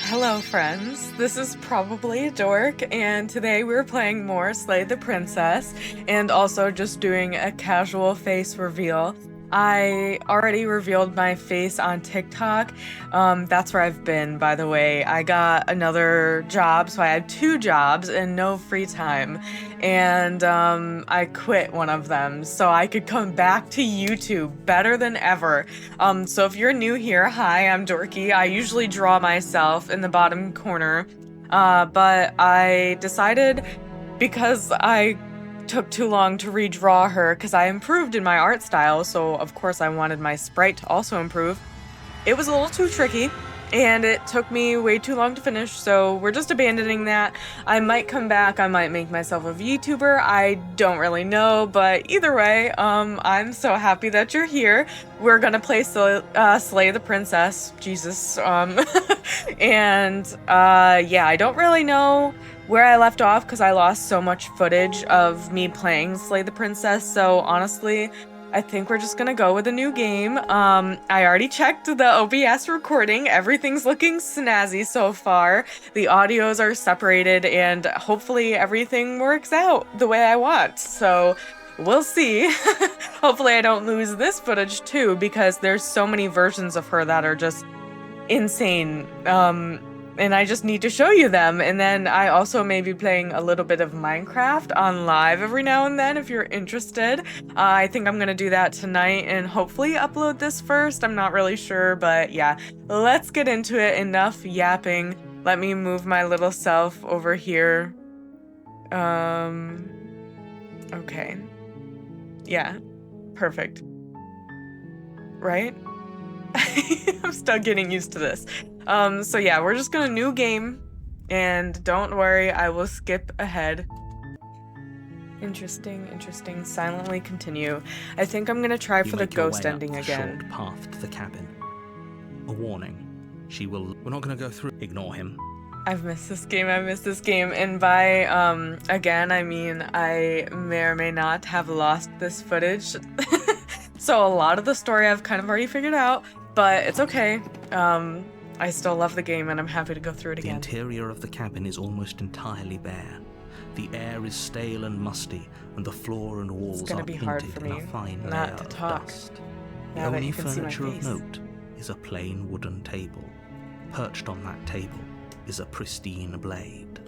Hello friends, this is probably a dork, and today we're playing more Slay the Princess, and also just doing a casual face reveal. I already revealed my face on TikTok. That's where I've been, by the way. I got another job, so I had 2 jobs and no free time. And I quit one of them so I could come back to YouTube better than ever. So if you're new here, hi, I'm Dorky. I usually draw myself in the bottom corner, but I decided because I took too long to redraw her because I improved in my art style, so of course I wanted my sprite to also improve. It was a little too tricky, and it took me way too long to finish, so we're just abandoning that. I might come back, I might make myself a VTuber, I don't really know, but either way, I'm so happy that you're here. We're gonna play Slay the Princess, Jesus, and yeah, I don't really know where I left off because I lost so much footage of me playing Slay the Princess, so honestly, I think we're just gonna go with a new game. I already checked the OBS recording. Everything's looking snazzy so far. The audios are separated and hopefully everything works out the way I want. So we'll see. Hopefully I don't lose this footage too because there's so many versions of her that are just insane. And I just need to show you them. And then I also may be playing a little bit of Minecraft on live every now and then if you're interested. I think I'm gonna do that tonight and hopefully upload this first. I'm not really sure, but yeah, let's get into it. Enough yapping. Let me move my little self over here. Okay. Yeah, perfect. Right? I'm still getting used to this. So yeah, we're just gonna new game, and don't worry, I will skip ahead. Interesting. Silently continue. I think I'm gonna try for the ghost ending again. Short path to the cabin. A warning. She will. We're not gonna go through. Ignore him. I've missed this game, and by, again, I mean, I may or may not have lost this footage. So a lot of the story I've kind of already figured out, but it's okay. I still love the game and I'm happy to go through it again. The interior of the cabin is almost entirely bare. The air is stale and musty, and the floor and walls are painted in a fine layer of dust. The only furniture of note is a plain wooden table. Perched on that table is a pristine blade.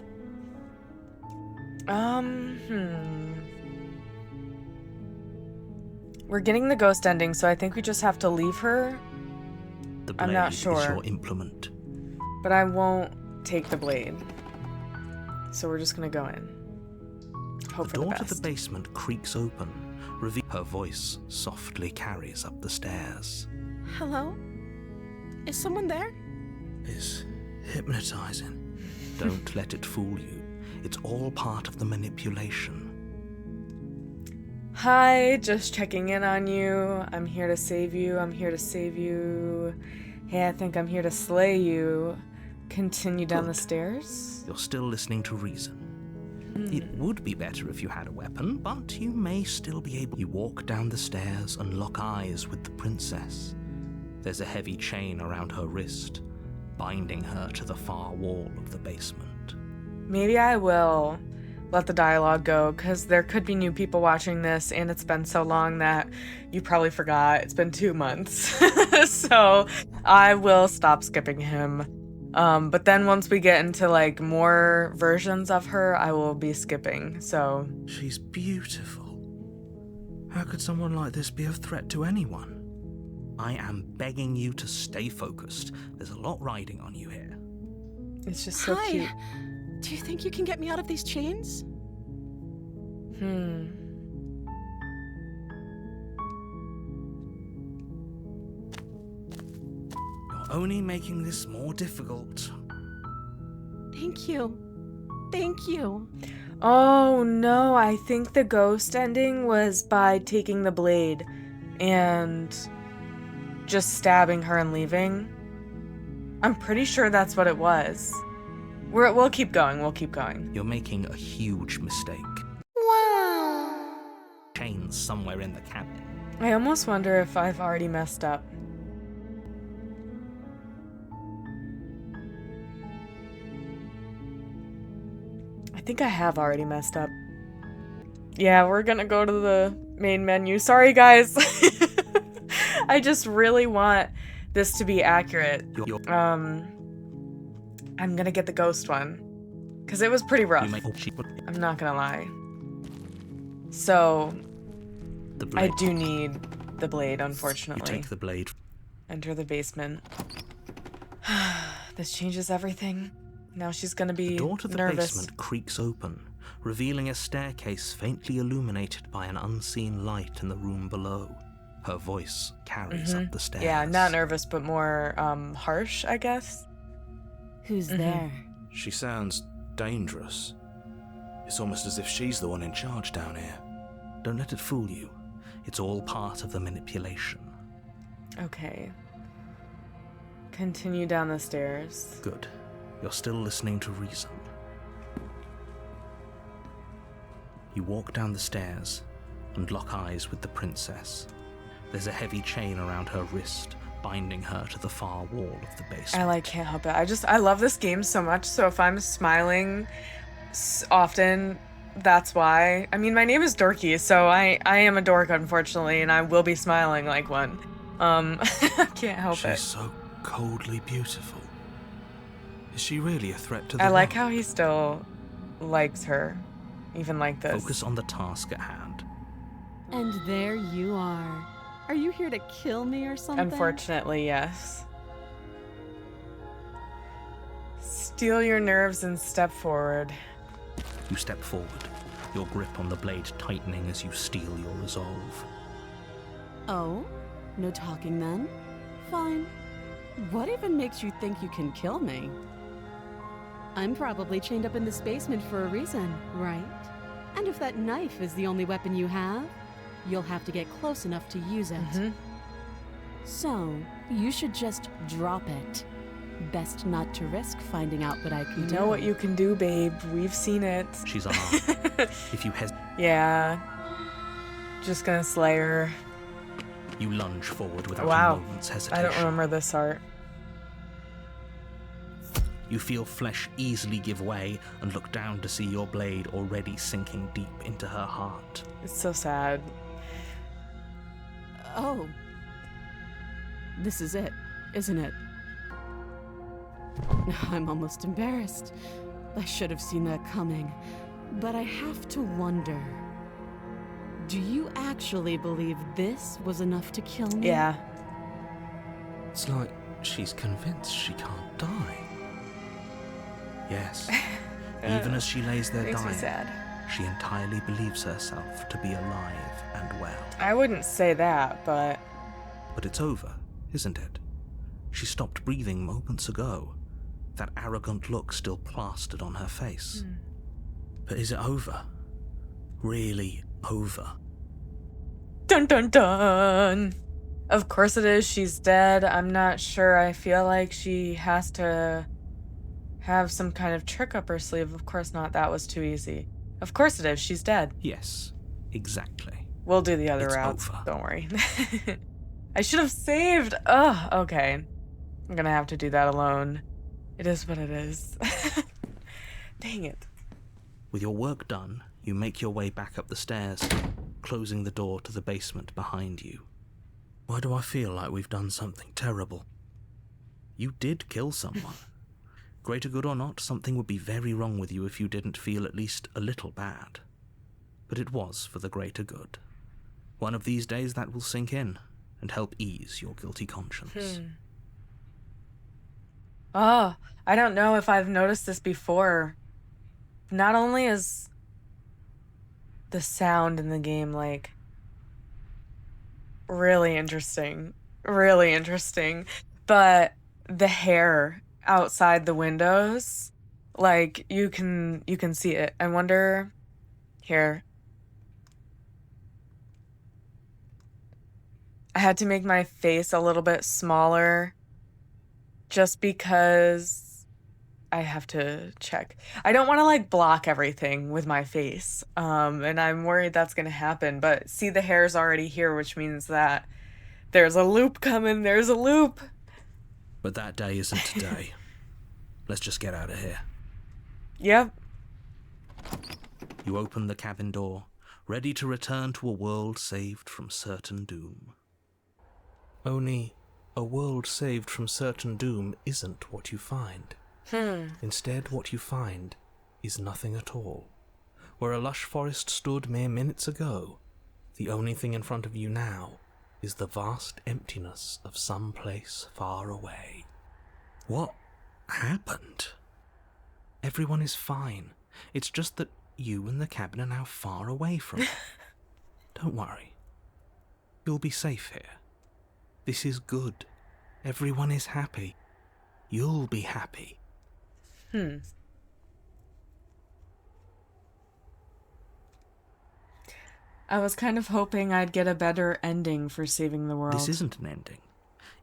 We're getting the ghost ending, so I think we just have to leave her. The blade I'm not sure. is your implement. But I won't take the blade. So we're just gonna go in. Hope for the door best. to the basement creaks open. Her voice softly carries up the stairs. Hello? Is someone there? It's hypnotizing. Don't let it fool you. It's all part of the manipulation. Hi, just checking in on you. I'm here to save you. Hey, I think I'm here to slay you. Continue down the stairs. You're still listening to reason. It would be better if you had a weapon, but you may still be able. You walk down the stairs and lock eyes with the princess. There's a heavy chain around her wrist, binding her to the far wall of the basement. Maybe I will let the dialogue go, because there could be new people watching this, and it's been so long that you probably forgot. It's been 2 months. So I will stop skipping him. But then once we get into like more versions of her, I will be skipping, so. She's beautiful. How could someone like this be a threat to anyone? I am begging you to stay focused. There's a lot riding on you here. It's just so cute. Do you think you can get me out of these chains? You're only making this more difficult. Thank you. Oh no, I think the ghost ending was by taking the blade and just stabbing her and leaving. I'm pretty sure that's what it was. We'll keep going. You're making a huge mistake. Wow. Chains somewhere in the cabin. I almost wonder if I've already messed up. I think I have already messed up. Yeah, we're gonna go to the main menu. Sorry, guys. I just really want this to be accurate. I'm gonna get the ghost one. Because it was pretty rough. I'm not gonna lie. So, I do need the blade, unfortunately. You take the blade. Enter the basement. This changes everything. Now she's gonna be nervous. The door to the nervous. basement creaks open, revealing a staircase faintly illuminated by an unseen light in the room below. Her voice carries up the stairs. Yeah, not nervous, but more harsh, I guess. Who's there? She sounds dangerous. It's almost as if she's the one in charge down here. Don't let it fool you. It's all part of the manipulation. Okay. Continue down the stairs. Good. You're still listening to reason. You walk down the stairs and lock eyes with the princess. There's a heavy chain around her wrist, binding her to the far wall of the basement. I can't help it. I love this game so much, so if I'm smiling often, that's why. I mean, my name is Dorky, so I am a dork, unfortunately, and I will be smiling like one. I can't help it. She's so coldly beautiful. Is she really a threat to the I like how he still likes her, even like this. Focus on the task at hand. And there you are. Are you here to kill me or something? Unfortunately, yes. Steel your nerves and step forward. You step forward, your grip on the blade tightening as you steel your resolve. Oh? No talking then? Fine. What even makes you think you can kill me? I'm probably chained up in this basement for a reason, right? And if that knife is the only weapon you have, you'll have to get close enough to use it. So, you should just drop it. Best not to risk finding out what I can do. You know what you can do, babe. We've seen it. She's armed. If you hesitate... Yeah. Just gonna slay her. You lunge forward without a moment's hesitation. I don't remember this art. You feel flesh easily give way and look down to see your blade already sinking deep into her heart. It's so sad. Oh. This is it, isn't it? I'm almost embarrassed. I should have seen that coming. But I have to wonder. Do you actually believe this was enough to kill me? Yeah. It's like she's convinced she can't die. Yes. Even as she lays there Makes me dying, sad. she entirely believes herself to be alive and well. I wouldn't say that, but... But it's over, isn't it? She stopped breathing moments ago, that arrogant look still plastered on her face. But is it over? Really over? Dun dun dun! Of course it is, she's dead. I'm not sure. I feel like she has to have some kind of trick up her sleeve. Of course not, that was too easy. Of course it is, she's dead. Yes, exactly. We'll do the other route, don't worry. I should have saved! Ugh, okay. I'm gonna have to do that alone. It is what it is. Dang it. With your work done, you make your way back up the stairs, closing the door to the basement behind you. Why do I feel like we've done something terrible? You did kill someone. Greater good or not, something would be very wrong with you if you didn't feel at least a little bad. But it was for the greater good. One of these days that will sink in and help ease your guilty conscience. Oh, I don't know if I've noticed this before. Not only is the sound in the game, like, really interesting, but the hair outside the windows, like, you can see it. I wonder... Here. I had to make my face a little bit smaller just because I have to check. I don't want to, like, block everything with my face, and I'm worried that's gonna happen, but see, the hair's already here, which means that there's a loop coming, there's a loop! But that day isn't today. Let's just get out of here. Yep. You open the cabin door, ready to return to a world saved from certain doom. Only, a world saved from certain doom isn't what you find. Instead, what you find is nothing at all. Where a lush forest stood mere minutes ago, the only thing in front of you now is the vast emptiness of some place far away. What happened? Everyone is fine. It's just that you and the cabin are now far away from it. Don't worry. You'll be safe here. This is good. Everyone is happy. You'll be happy. I was kind of hoping I'd get a better ending for saving the world. This isn't an ending.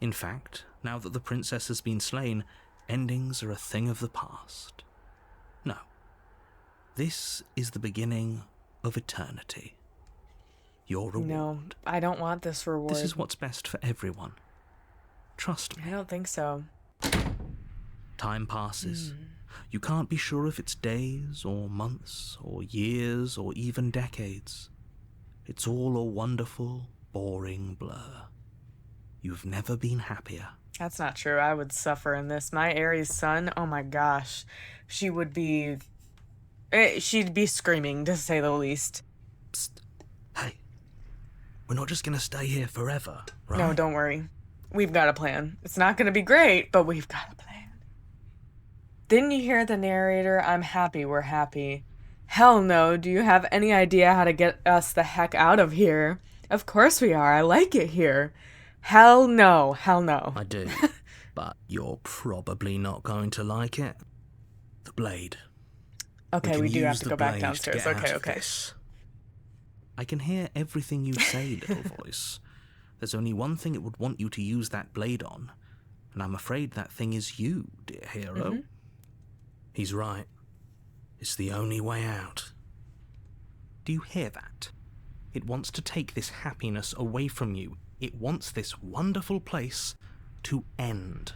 In fact, now that the princess has been slain, endings are a thing of the past. No. This is the beginning of eternity. Your reward. No, I don't want this reward. This is what's best for everyone. Trust me. I don't think so. Time passes. You can't be sure if it's days, or months, or years, or even decades. It's all a wonderful, boring blur. You've never been happier. That's not true. I would suffer in this. My Aries sun, oh my gosh. She'd be screaming, to say the least. Psst. Hey. We're not just gonna stay here forever, right? No, don't worry. We've got a plan. It's not gonna be great, but we've got a plan. Didn't you hear the narrator? I'm happy we're happy. Hell no, do you have any idea how to get us the heck out of here? Of course we are, I like it here. Hell no, hell no. I do, but you're probably not going to like it. The blade. Okay, we do have to go back downstairs. Okay. I can hear everything you say, little voice. There's only one thing it would want you to use that blade on, and I'm afraid that thing is you, dear hero. He's right. It's the only way out. Do you hear that? It wants to take this happiness away from you. It wants this wonderful place to end.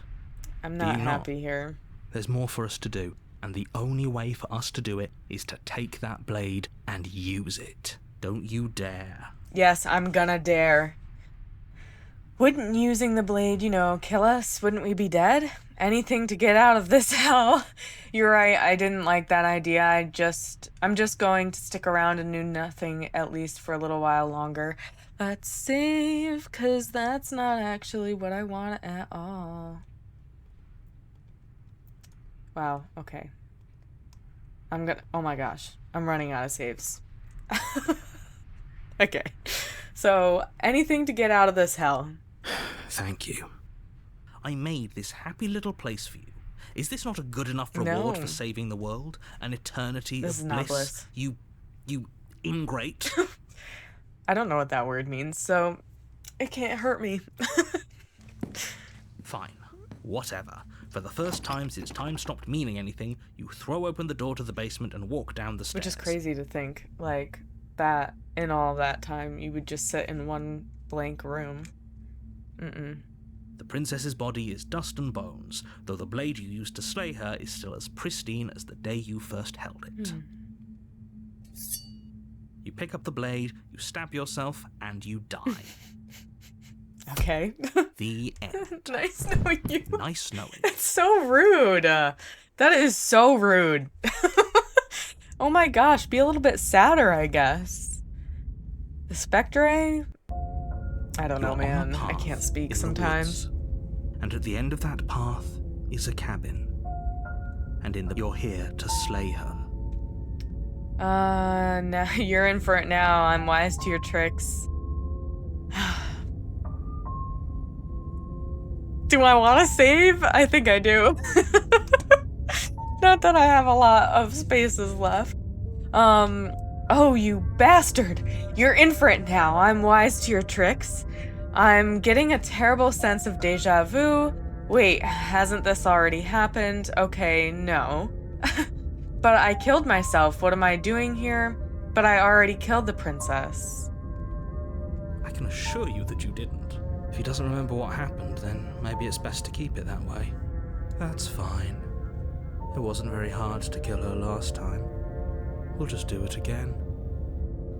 I'm not happy here. There's more for us to do, and the only way for us to do it is to take that blade and use it. Don't you dare. Yes, I'm gonna dare. Wouldn't using the blade, kill us? Wouldn't we be dead? Anything to get out of this hell. You're right, I didn't like that idea. I'm just going to stick around and do nothing, at least for a little while longer. Let's save, 'cause that's not actually what I want at all. Wow, okay. Oh my gosh, I'm running out of saves. Okay, so anything to get out of this hell. Thank you. I made this happy little place for you. Is this not a good enough reward for saving the world? An eternity of bliss? You ingrate. I don't know what that word means, so it can't hurt me. Fine. Whatever. For the first time since time stopped meaning anything, you throw open the door to the basement and walk down the stairs. Which is crazy to think, that in all that time you would just sit in one blank room. The princess's body is dust and bones, though the blade you used to slay her is still as pristine as the day you first held it. You pick up the blade, you stab yourself, and you die. Okay. The end. Nice knowing you. Nice knowing you. It's so rude. That is so rude. Oh my gosh, be a little bit sadder, I guess. The Spectre? I don't know, man. I can't speak sometimes. And at the end of that path is a cabin. And you're here to slay her. No, you're in for it now. I'm wise to your tricks. Do I want to save? I think I do. Not that I have a lot of spaces left. Oh, you bastard. You're in for it now. I'm wise to your tricks. I'm getting a terrible sense of deja vu. Wait, hasn't this already happened? Okay, no. But I killed myself. What am I doing here? But I already killed the princess. I can assure you that you didn't. If he doesn't remember what happened, then maybe it's best to keep it that way. That's fine. It wasn't very hard to kill her last time. we'll just do it again.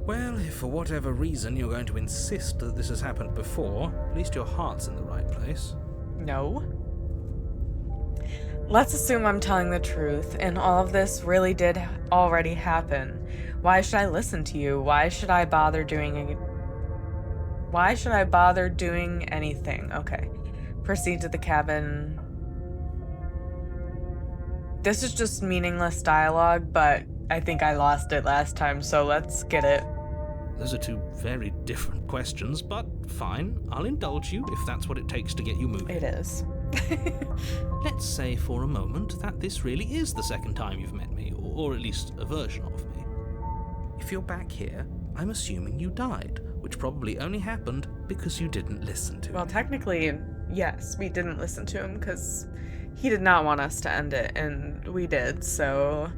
Well, if for whatever reason you're going to insist that this has happened before, at least your heart's in the right place. No. Let's assume I'm telling the truth, and all of this really did already happen. Why should I listen to you? Why should I bother doing anything? Okay. Proceed to the cabin. This is just meaningless dialogue, but I think I lost it last time, so let's get it. Those are two very different questions, but fine. I'll indulge you if that's what it takes to get you moving. It is. Let's say for a moment that this really is the second time you've met me, or at least a version of me. If you're back here, I'm assuming you died, which probably only happened because you didn't listen to Well, me. technically, yes, we didn't listen to him because he did not want us to end it, and we did, so...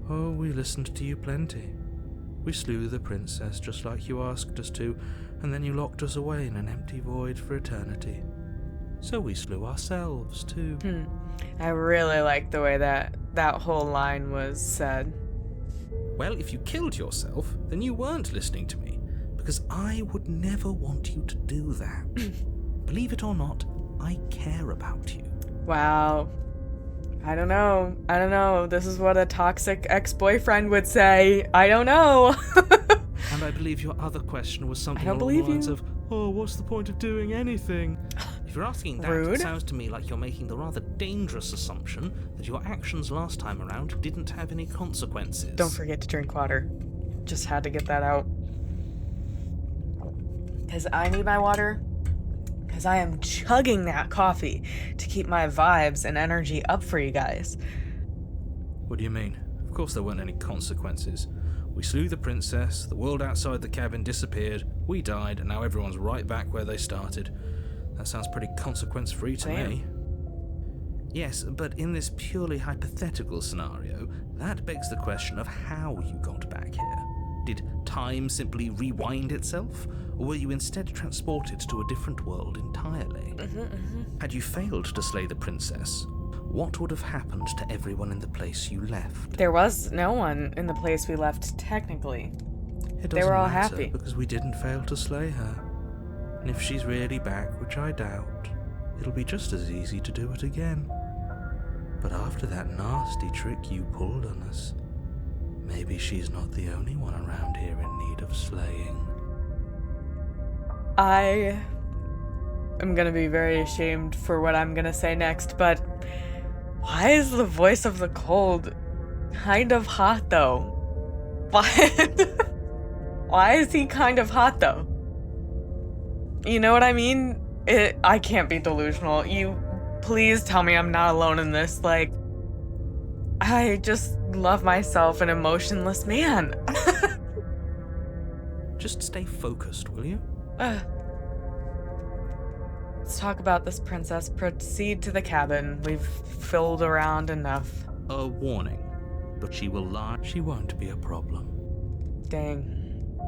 Oh, we listened to you plenty. We slew the princess just like you asked us to, and then you locked us away in an empty void for eternity. So we slew ourselves, too. I really like the way that whole line was said. Well, if you killed yourself, then you weren't listening to me, because I would never want you to do that. Believe it or not, I care about you. Wow. I don't know. This is what a toxic ex-boyfriend would say. I don't know. And I believe your other question was something I don't along the believe lines you. of, oh, what's the point of doing anything? If you're asking that, Rude. it sounds to me like you're making the rather dangerous assumption that your actions last time around didn't have any consequences. Don't forget to drink water. Just had to get that out. Because I need my water. Because I am chugging that coffee to keep my vibes and energy up for you guys. What do you mean? Of course there weren't any consequences. We slew the princess, the world outside the cabin disappeared, we died, and now everyone's right back where they started. That sounds pretty consequence-free to me. Yes, but in this purely hypothetical scenario, that begs the question of how you got back here. Did time simply rewind itself, or were you instead transported to a different world entirely? Had you failed to slay the princess, what would have happened to everyone in the place you left? There was no one in the place we left, technically. It They were all doesn't matter, happy. because we didn't fail to slay her. And if she's really back, which I doubt, it'll be just as easy to do it again. But after that nasty trick you pulled on us, maybe she's not the only one around here in need of slaying. I am gonna be very ashamed for what I'm gonna say next, but why is the voice of the cold kind of hot, though? Why is he kind of hot, though? You know what I mean? I can't be delusional. Please tell me I'm not alone in this. Like, I just love myself, an emotionless man. Just stay focused, will you? Let's talk about this princess. Proceed to the cabin. We've filled around enough. A warning, but she will lie. She won't be a problem. Dang.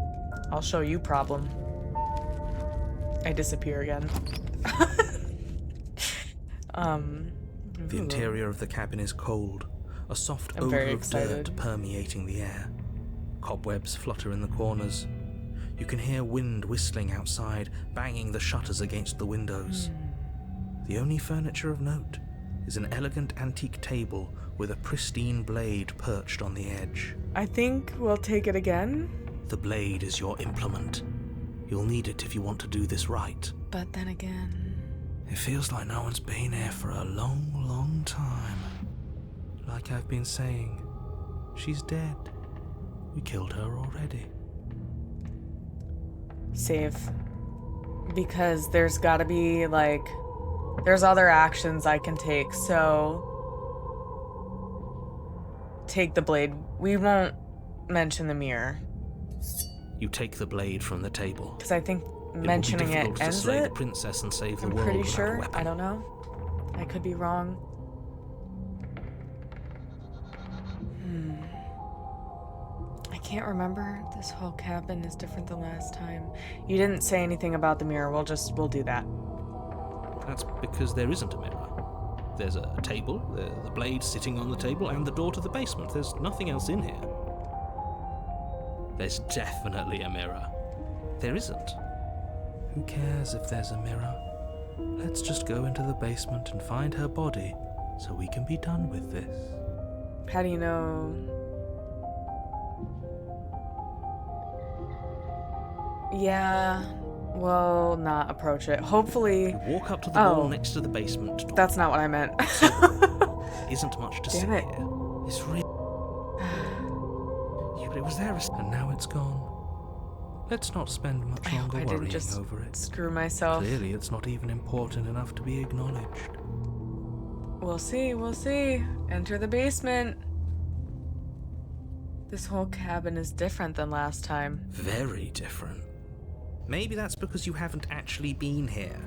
I'll show you problem. I disappear again. The interior of the cabin is cold, a soft I'm odor very of excited. dirt permeating the air. Cobwebs flutter in the corners. You can hear wind whistling outside, banging the shutters against the windows. The only furniture of note is an elegant antique table with a pristine blade perched on the edge. I think we'll take it again. The blade is your implement. You'll need it if you want to do this right. But then again... It feels like no one's been here for a long, long time. Like I've been saying, she's dead. We killed her already. Save. Because there's gotta be, like... There's other actions I can take, so... Take the blade. We won't mention the mirror. You take the blade from the table. Because I think mentioning it will be it difficult to ends slay the it. princess and save the I'm world pretty without a sure. weapon. I don't know. I could be wrong. I can't remember. This whole cabin is different than last time. You didn't say anything about the mirror. We'll do that. That's because there isn't a mirror. There's a table, the blade sitting on the table, and the door to the basement. There's nothing else in here. There's definitely a mirror. There isn't. Who cares if there's a mirror? Let's just go into the basement and find her body so we can be done with this. How do you know? Yeah, well, not approach it. Hopefully. You walk up to the wall next to the basement door. That's not what I meant. Isn't much to see Damn it. here. It's real. But it was there, and now it's gone. Let's not spend much I hope longer I didn't worrying just over it. screw myself. Clearly, it's not even important enough to be acknowledged. We'll see, we'll see. Enter the basement. This whole cabin is different than last time. Very different. Maybe that's because you haven't actually been here.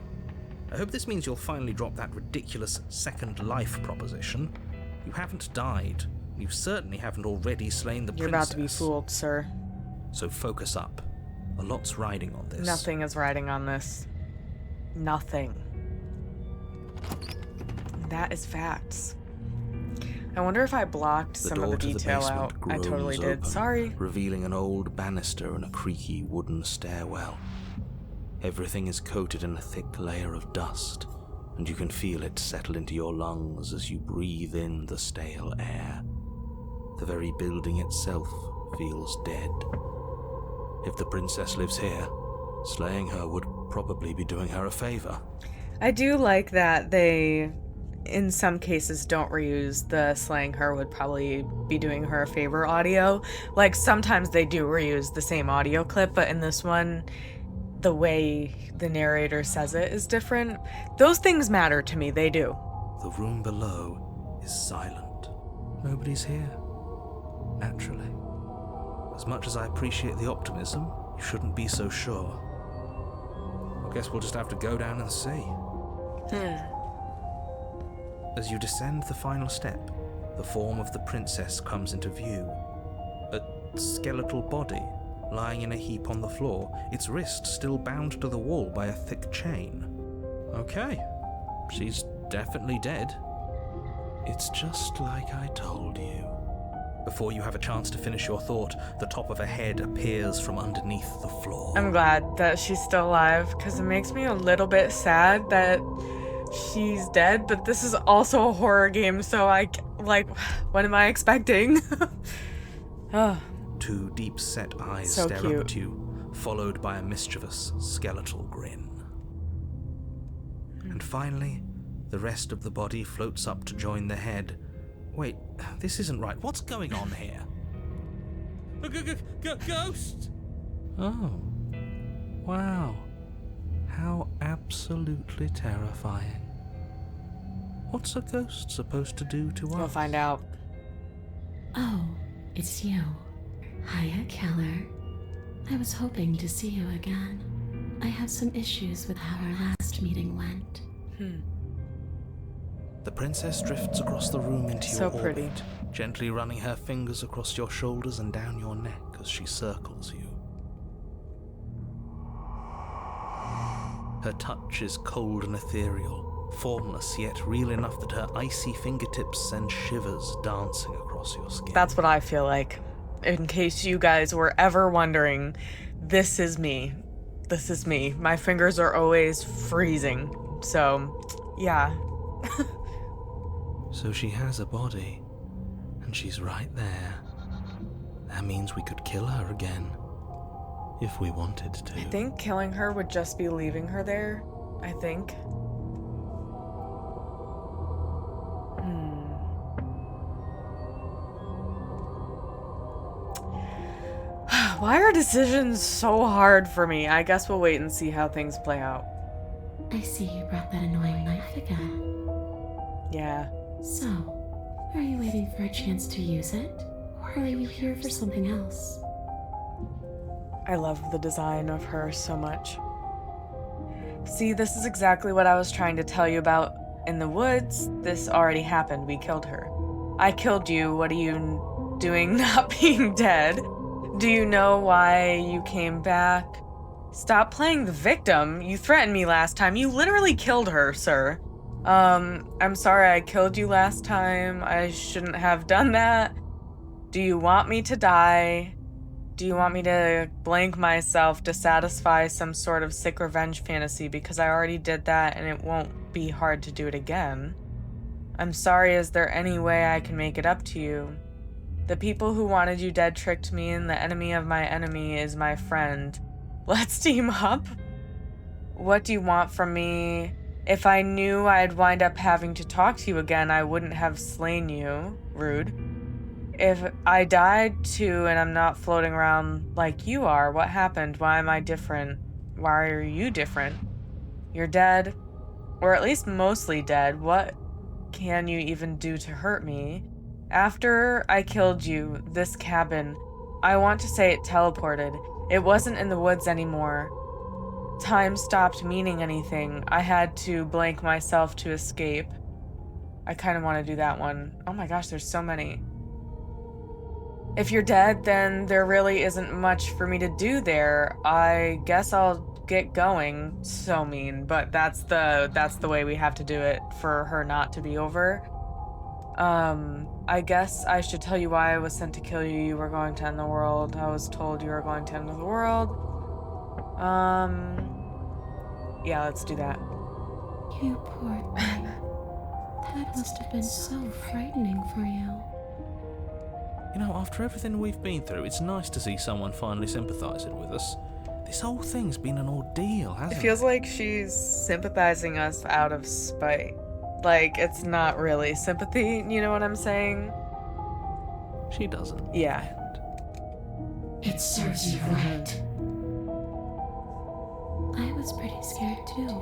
I hope this means you'll finally drop that ridiculous second life proposition. You haven't died. You certainly haven't already slain the princess. You're about to be fooled, sir. So focus up. A lot's riding on this. Nothing is riding on this. Nothing. That is facts. I wonder if I blocked some of the detail out. I totally did. Open, sorry. Revealing an old banister and a creaky wooden stairwell. Everything is coated in a thick layer of dust, and you can feel it settle into your lungs as you breathe in the stale air. The very building itself feels dead. If the princess lives here, slaying her would probably be doing her a favor. I do like that they, in some cases, don't reuse the slaying her would probably be doing her a favor audio. Like, sometimes they do reuse the same audio clip, but in this one, the way the narrator says it is different. Those things matter to me, they do. The room below is silent. Nobody's here. Naturally. As much as I appreciate the optimism, you shouldn't be so sure. I guess we'll just have to go down and see. As you descend the final step, the form of the princess comes into view. A skeletal body, lying in a heap on the floor, its wrist still bound to the wall by a thick chain. Okay, she's definitely dead. It's just like I told you. Before you have a chance to finish your thought, the top of a head appears from underneath the floor. I'm glad that she's still alive, because it makes me a little bit sad that she's dead, but this is also a horror game, so what am I expecting? Two deep-set eyes so stare cute. up at you, followed by a mischievous, skeletal grin. And finally, the rest of the body floats up to join the head. Wait, this isn't right. What's going on here? Ghost! Oh. Wow. How absolutely terrifying. What's a ghost supposed to do to us? We'll find out. Oh, it's you. Hiya, Keller. I was hoping to see you again. I have some issues with how our last meeting went. The princess drifts across the room into your So pretty. orbit, gently running her fingers across your shoulders and down your neck as she circles you. Her touch is cold and ethereal, formless yet real enough that her icy fingertips send shivers dancing across your skin. That's what I feel like. In case you guys were ever wondering, this is me. This is me. My fingers are always freezing. So, yeah. So she has a body, and she's right there. That means we could kill her again, if we wanted to. I think killing her would just be leaving her there. I think. Why are decisions so hard for me? I guess we'll wait and see how things play out. I see you brought that annoying knife again. Yeah. So, are you waiting for a chance to use it? Or are you here for something else? I love the design of her so much. See, this is exactly what I was trying to tell you about. In the woods, this already happened. We killed her. I killed you. What are you doing not being dead? Do you know why you came back? Stop playing the victim. You threatened me last time. You literally killed her, sir. I'm sorry I killed you last time. I shouldn't have done that. Do you want me to die? Do you want me to blank myself to satisfy some sort of sick revenge fantasy? Because I already did that and it won't be hard to do it again. I'm sorry, is there any way I can make it up to you? The people who wanted you dead tricked me, and the enemy of my enemy is my friend. Let's team up? What do you want from me? If I knew I'd wind up having to talk to you again, I wouldn't have slain you. Rude. If I died too and I'm not floating around like you are, what happened? Why am I different? Why are you different? You're dead. Or at least mostly dead. What can you even do to hurt me? After I killed you, this cabin, I want to say it teleported. It wasn't in the woods anymore. Time stopped meaning anything. I had to blank myself to escape. I kind of want to do that one. Oh my gosh, there's so many. If you're dead, then there really isn't much for me to do there. I guess I'll get going. So mean, but that's the way we have to do it for her not to be over. I guess I should tell you why I was sent to kill you. You were going to end the world. I was told you were going to end the world. Yeah, let's do that. You poor thing. That must have been so frightening for you. You know, after everything we've been through, it's nice to see someone finally sympathizing with us. This whole thing's been an ordeal, hasn't it? It feels like she's sympathizing us out of spite. Like, it's not really sympathy, you know what I'm saying? She doesn't. Yeah. It serves you right. I was pretty scared too,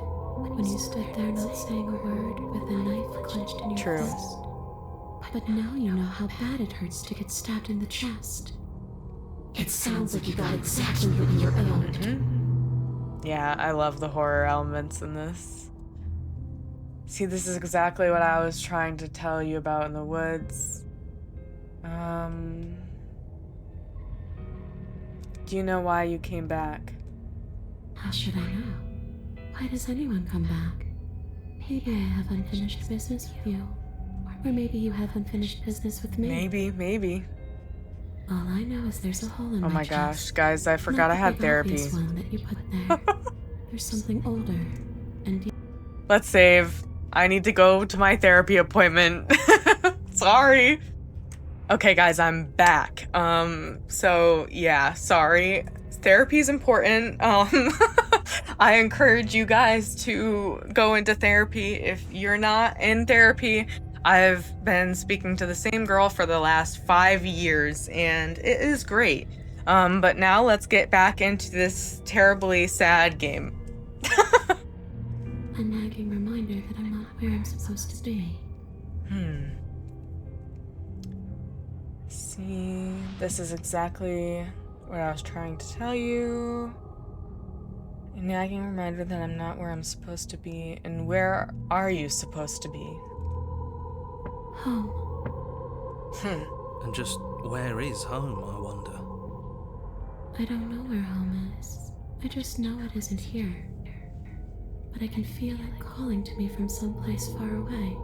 when you stood there not saying a word with a knife clenched in your fist. But now you know how bad it hurts to get stabbed in the chest. It sounds like you got exactly what you were owed. Mm-hmm. Yeah, I love the horror elements in this. See, this is exactly what I was trying to tell you about in the woods. Do you know why you came back? How should I know? Why does anyone come back? Maybe I have unfinished business with you. Or maybe you have unfinished business with me. Maybe. All I know is there's a hole in my chest. Oh my gosh, guys, I forgot I had therapy. Not the one that you put there. There's something older and deep. Let's save. I need to go to my therapy appointment. Sorry. Okay, guys, I'm back. So yeah, sorry. Therapy is important. I encourage you guys to go into therapy. If you're not in therapy, I've been speaking to the same girl for the last 5 years, and it is great. But now let's get back into this terribly sad game. A nagging reminder that I'm not where I'm supposed to be. See, this is exactly what I was trying to tell you. A nagging reminder that I'm not where I'm supposed to be. And where are you supposed to be? Home. And just where is home, I wonder? I don't know where home is. I just know it isn't here. But I can feel it calling to me from someplace far away.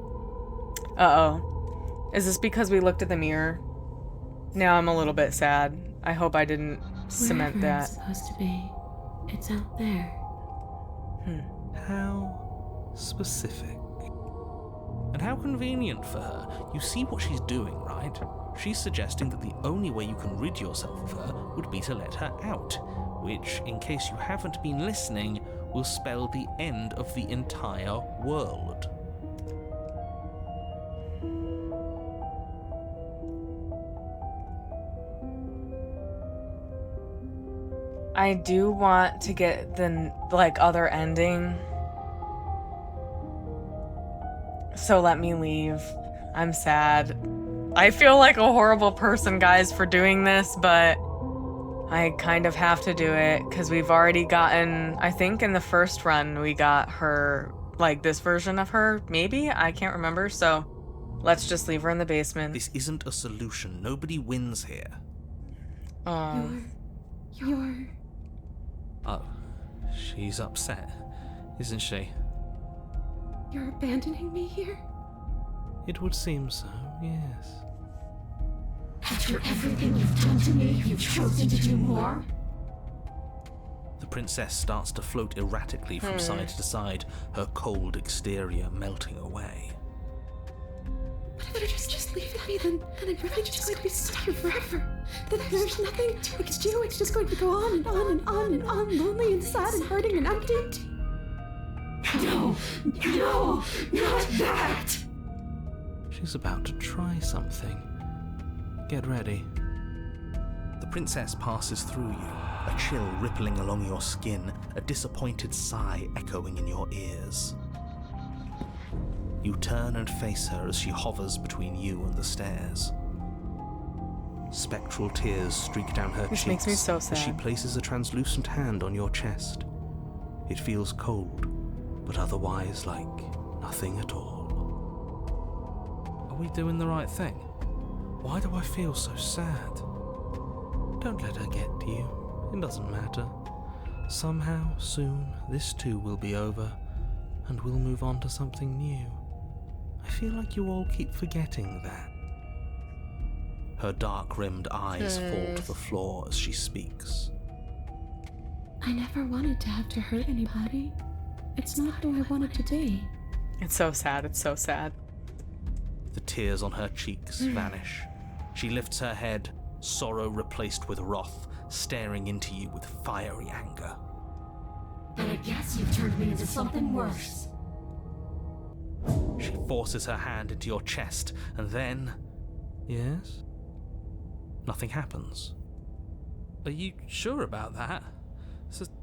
Uh-oh. Is this because we looked at the mirror? Now I'm a little bit sad. I hope I didn't cement Wherever that. I'm supposed to be. It's out there. How specific. And how convenient for her. You see what she's doing, right? She's suggesting that the only way you can rid yourself of her would be to let her out, which, in case you haven't been listening, will spell the end of the entire world. I do want to get the, other ending. So let me leave. I'm sad. I feel like a horrible person, guys, for doing this, but I kind of have to do it because we've already gotten, I think in the first run, we got her, this version of her, maybe? I can't remember, so let's just leave her in the basement. This isn't a solution. Nobody wins here. You're... Oh, she's upset, isn't she? You're abandoning me here? It would seem so, yes. After everything you've done to me, you've chosen to do more? The princess starts to float erratically from side to side, her cold exterior melting away. But if you just leave me, then I'm really just going to be stuck here forever. Then there's nothing I can do. It's just going to go on and on and on and on, lonely and sad and hurting and empty. No, not that! She's about to try something. Get ready. The princess passes through you, a chill rippling along your skin, a disappointed sigh echoing in your ears. You turn and face her as she hovers between you and the stairs. Spectral tears streak down her cheeks makes me so sad. As she places a translucent hand on your chest. It feels cold, but otherwise like nothing at all. Are we doing the right thing? Why do I feel so sad? Don't let her get to you. It doesn't matter. Somehow, soon, this too will be over, and we'll move on to something new. I feel like you all keep forgetting that. Her dark-rimmed eyes fall to the floor as she speaks. I never wanted to have to hurt anybody. It's not who I wanted to be. It's so sad, it's so sad. The tears on her cheeks vanish. She lifts her head, sorrow replaced with wrath, staring into you with fiery anger. But I guess you've turned me into something worse. She forces her hand into your chest, and then... Yes? Nothing happens. Are you sure about that?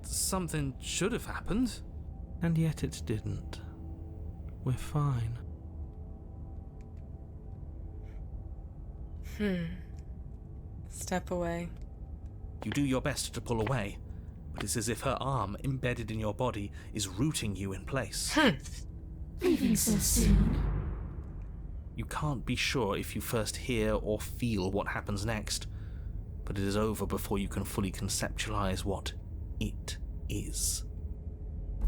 Something should have happened. And yet it didn't. We're fine. Step away. You do your best to pull away, but it's as if her arm, embedded in your body, is rooting you in place. Leaving so soon. You can't be sure if you first hear or feel what happens next, but it is over before you can fully conceptualize what it is.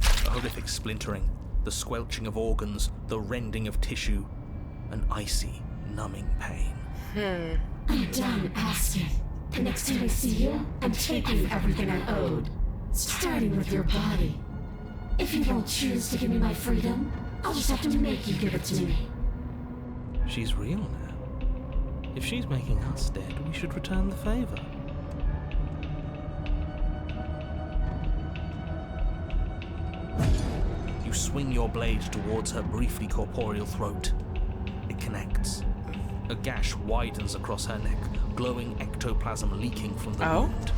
A horrific splintering, the squelching of organs, the rending of tissue, an icy, numbing pain. I'm done asking. The next time I see you, I'm taking everything I owed. Starting with your body. If you don't choose to give me my freedom, I'll just have to make you give it to me. She's real now. If she's making us dead, we should return the favor. You swing your blade towards her briefly corporeal throat. It connects. A gash widens across her neck, glowing ectoplasm leaking from the wound.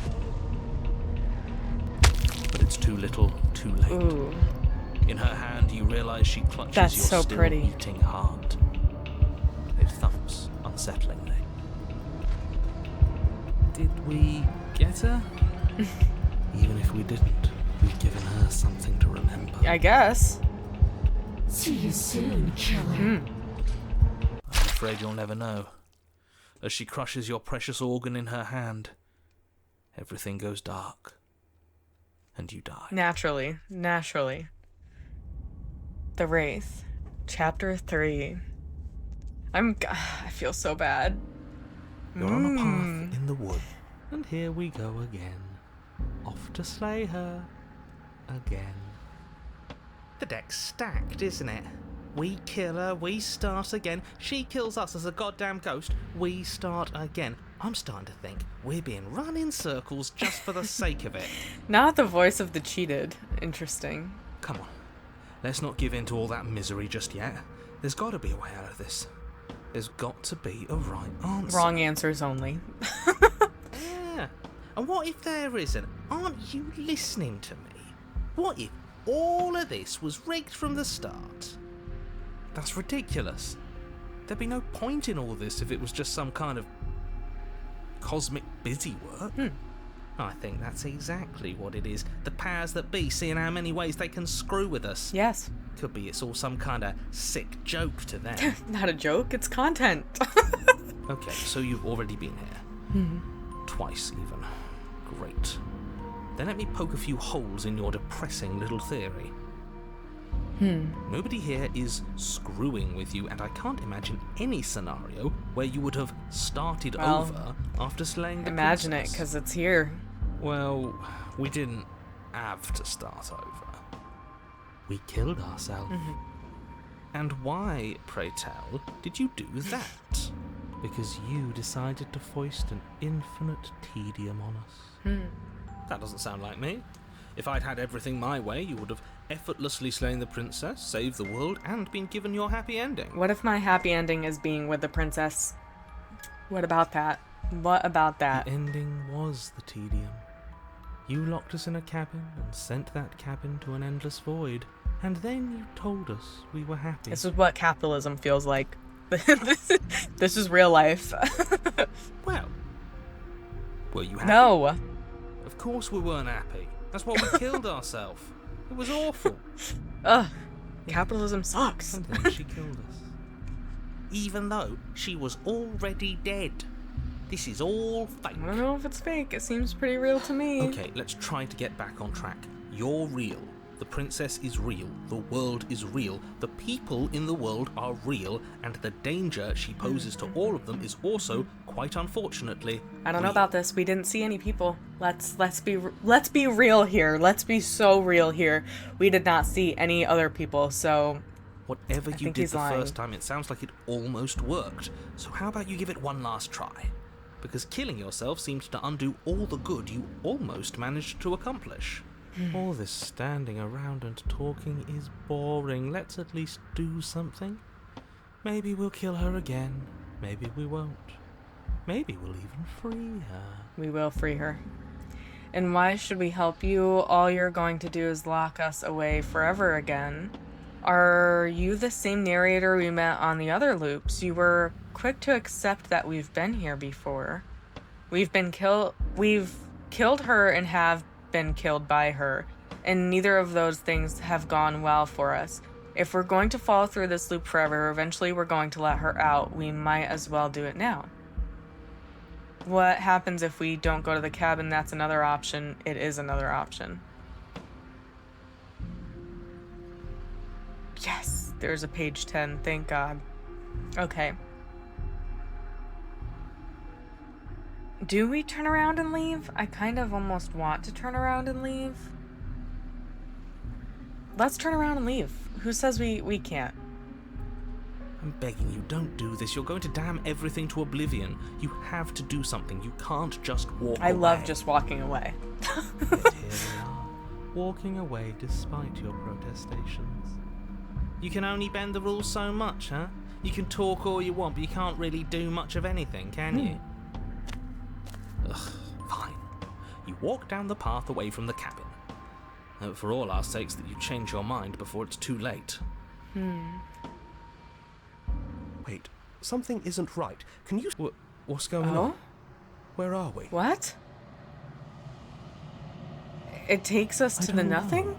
But it's too little, too late. Ooh. In her hand, you realize she clutches That's your so still pretty. beating heart. It thumps unsettlingly. Did we get her? Even if we didn't, we've given her something to remember. I guess. See you soon, killer. I'm afraid you'll never know. As she crushes your precious organ in her hand, everything goes dark. And you die. Naturally. The Wraith. Chapter 3. I feel so bad. You're on a path in the wood. And here we go again. Off to slay her. Again. The deck's stacked, isn't it? We kill her, we start again. She kills us as a goddamn ghost, we start again. I'm starting to think we're being run in circles just for the sake of it. Not the voice of the cheated. Interesting. Come on. Let's not give in to all that misery just yet. There's got to be a way out of this. There's got to be a right answer. Wrong answers only. Yeah. And what if there isn't? Aren't you listening to me? What if all of this was rigged from the start? That's ridiculous. There'd be no point in all this if it was just some kind of cosmic busy work. I think that's exactly what it is. The powers that be seeing how many ways they can screw with us. Yes. Could be it's all some kind of sick joke to them. Not a joke, it's content. Okay, so you've already been here. Twice, even. Great. Then let me poke a few holes in your depressing little theory. Nobody here is screwing with you, and I can't imagine any scenario where you would have started over after slaying the imagine princess. it, because it's here. Well, we didn't have to start over. We killed ourselves. And why, pray tell, did you do that? Because you decided to foist an infinite tedium on us. That doesn't sound like me. If I'd had everything my way, you would have effortlessly slain the princess, saved the world, and been given your happy ending. What if my happy ending is being with the princess? What about that? What about that? The ending was the tedium. You locked us in a cabin and sent that cabin to an endless void. And then you told us we were happy. This is what capitalism feels like. This is real life. Well, were you happy? No. Of course we weren't happy. That's why we killed ourselves. It was awful. Ugh. Capitalism sucks. And then she killed us. Even though she was already dead. This is all fake. I don't know if it's fake. It seems pretty real to me. Okay, let's try to get back on track. You're real. The princess is real. The world is real. The people in the world are real. And the danger she poses to all of them is also, quite unfortunately, I don't know about this. We didn't see any people. Let's be real here. Let's be so real here. We did not see any other people, so whatever you did the first time, it sounds like it almost worked. So how about you give it one last try? Because killing yourself seems to undo all the good you almost managed to accomplish. All this standing around and talking is boring. Let's at least do something. Maybe we'll kill her again. Maybe we won't. Maybe we'll even free her. We will free her. And why should we help you? All you're going to do is lock us away forever again. Are you the same narrator we met on the other loops? You were quick to accept that we've been here before. We've killed her and have been killed by her, and neither of those things have gone well for us. If we're going to follow through this loop forever, eventually we're going to let her out. We might as well do it now. What happens if we don't go to the cabin? That's another option. It is another option. Yes, there's a page 10, thank God. Okay. Do we turn around and leave? I kind of almost want to turn around and leave. Let's turn around and leave. Who says we can't? I'm begging you, don't do this. You're going to damn everything to oblivion. You have to do something. You can't just walk away. I love just walking away. Yet here we are, walking away despite your protestations. You can only bend the rules so much, huh? You can talk all you want, but you can't really do much of anything, can you? Ugh, fine. You walk down the path away from the cabin. For all our sakes that you change your mind before it's too late. Wait, something isn't right. Can you... What's going on? Where are we? What? It takes us to the nothing? Know,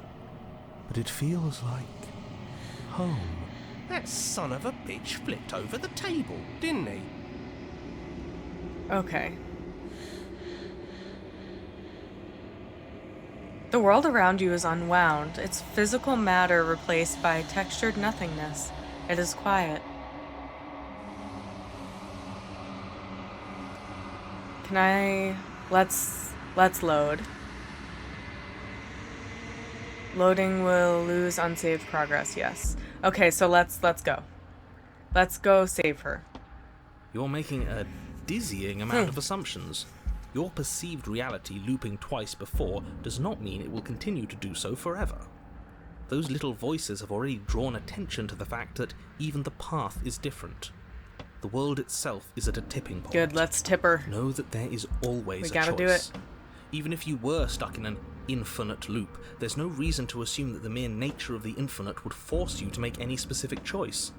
but it feels like... home. That son of a bitch flipped over the table, didn't he? Okay. The world around you is unwound, its physical matter replaced by textured nothingness. It is quiet. Can I... Let's load. Loading will lose unsaved progress, yes. Okay, so let's go. Let's go save her. You're making a dizzying amount of assumptions. Your perceived reality looping twice before does not mean it will continue to do so forever. Those little voices have already drawn attention to the fact that even the path is different. The world itself is at a tipping point. Good, let's tip her. Know that there is always a choice. We gotta do it. Even if you were stuck in an infinite loop, there's no reason to assume that the mere nature of the infinite would force you to make any specific choice.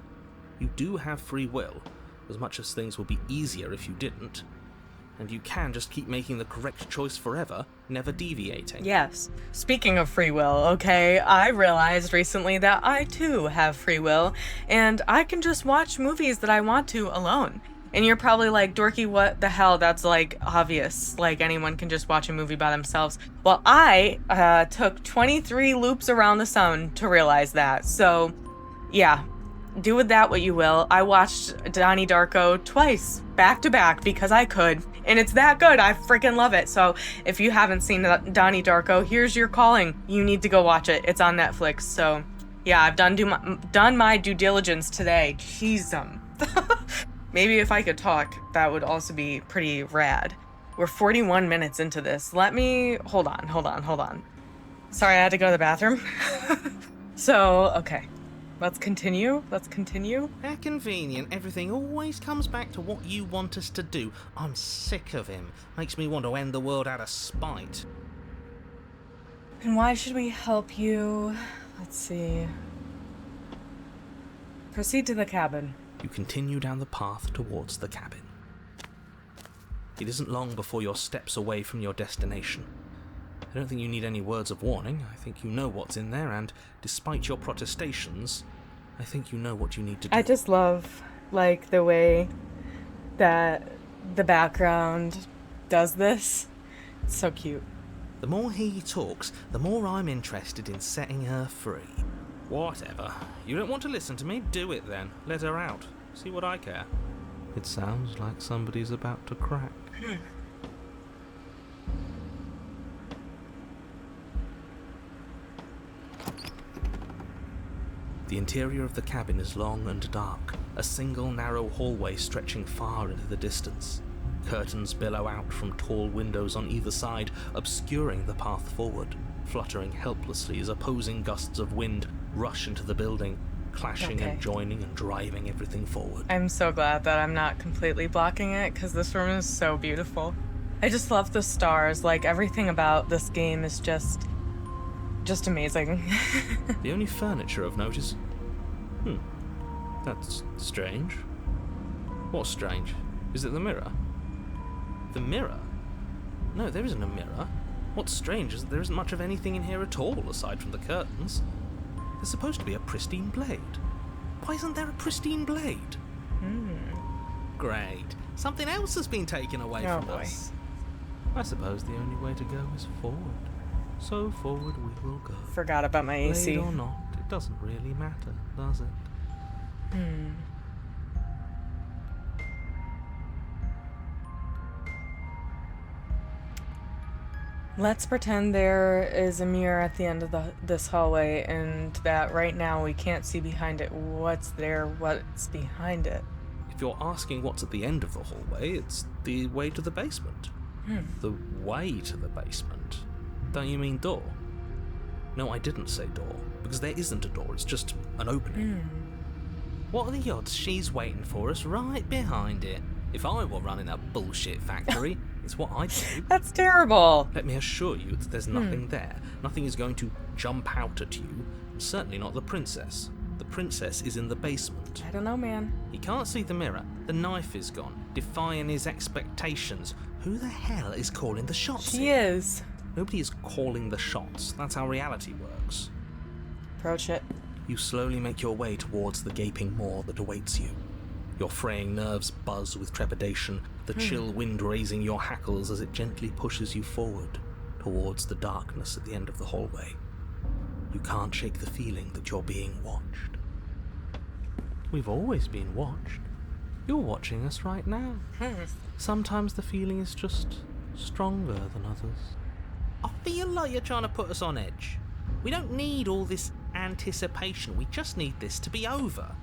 You do have free will, as much as things would be easier if you didn't. And you can just keep making the correct choice forever, never deviating. Yes. Speaking of free will, okay, I realized recently that I too have free will, and I can just watch movies that I want to alone. And you're probably like, Dorky, what the hell? That's like obvious. Like anyone can just watch a movie by themselves. Well, I took 23 loops around the sun to realize that. So yeah, do with that what you will. I watched Donnie Darko twice, back to back, because I could. And it's that good. I freaking love it. So if you haven't seen Donnie Darko, here's your calling. You need to go watch it. It's on Netflix. So yeah, I've done my due diligence today. Jeez, maybe if I could talk, that would also be pretty rad. We're 41 minutes into this. Let me... Hold on. Sorry, I had to go to the bathroom. So, okay. Let's continue. How convenient. Everything always comes back to what you want us to do. I'm sick of him. Makes me want to end the world out of spite. And why should we help you? Let's see. Proceed to the cabin. You continue down the path towards the cabin. It isn't long before you're steps away from your destination. I don't think you need any words of warning. I think you know what's in there, and despite your protestations, I think you know what you need to do. I just love, like, the way that the background does this. It's so cute. The more he talks, the more I'm interested in setting her free. Whatever. You don't want to listen to me? Do it then. Let her out. See what I care. It sounds like somebody's about to crack. The interior of the cabin is long and dark, a single narrow hallway stretching far into the distance. Curtains billow out from tall windows on either side, obscuring the path forward, fluttering helplessly as opposing gusts of wind rush into the building, clashing and joining and driving everything forward. I'm so glad that I'm not completely blocking it, because this room is so beautiful. I just love the stars. Like, everything about this game is just amazing. The only furniture of note is... that's strange. What's strange? Is it the mirror? The mirror? No, there isn't a mirror. What's strange is that there isn't much of anything in here at all, aside from the curtains. There's supposed to be a pristine blade. Why isn't there a pristine blade? Great. Something else has been taken away from us. I suppose the only way to go is forward. So forward we will go. Forgot about my AC. Blade or not, it doesn't really matter, does it? Let's pretend there is a mirror at the end of this hallway, and that right now we can't see behind it. What's there? What's behind it? If you're asking what's at the end of the hallway, it's the way to the basement. The way to the basement? Don't you mean door? No, I didn't say door, because there isn't a door, it's just an opening. What are the odds she's waiting for us right behind it? If I were running a bullshit factory, it's what I'd do. That's terrible. Let me assure you that there's nothing there. Nothing is going to jump out at you, and certainly not the princess. The princess is in the basement. I don't know, man. He can't see the mirror. The knife is gone, defying his expectations. Who the hell is calling the shots? She is. Nobody is calling the shots. That's how reality works. Approach it. You slowly make your way towards the gaping maw that awaits you. Your fraying nerves buzz with trepidation, the chill wind raising your hackles as it gently pushes you forward, towards the darkness at the end of the hallway. You can't shake the feeling that you're being watched. We've always been watched. You're watching us right now. Sometimes the feeling is just stronger than others. I feel like you're trying to put us on edge. We don't need all this anticipation, we just need this to be over.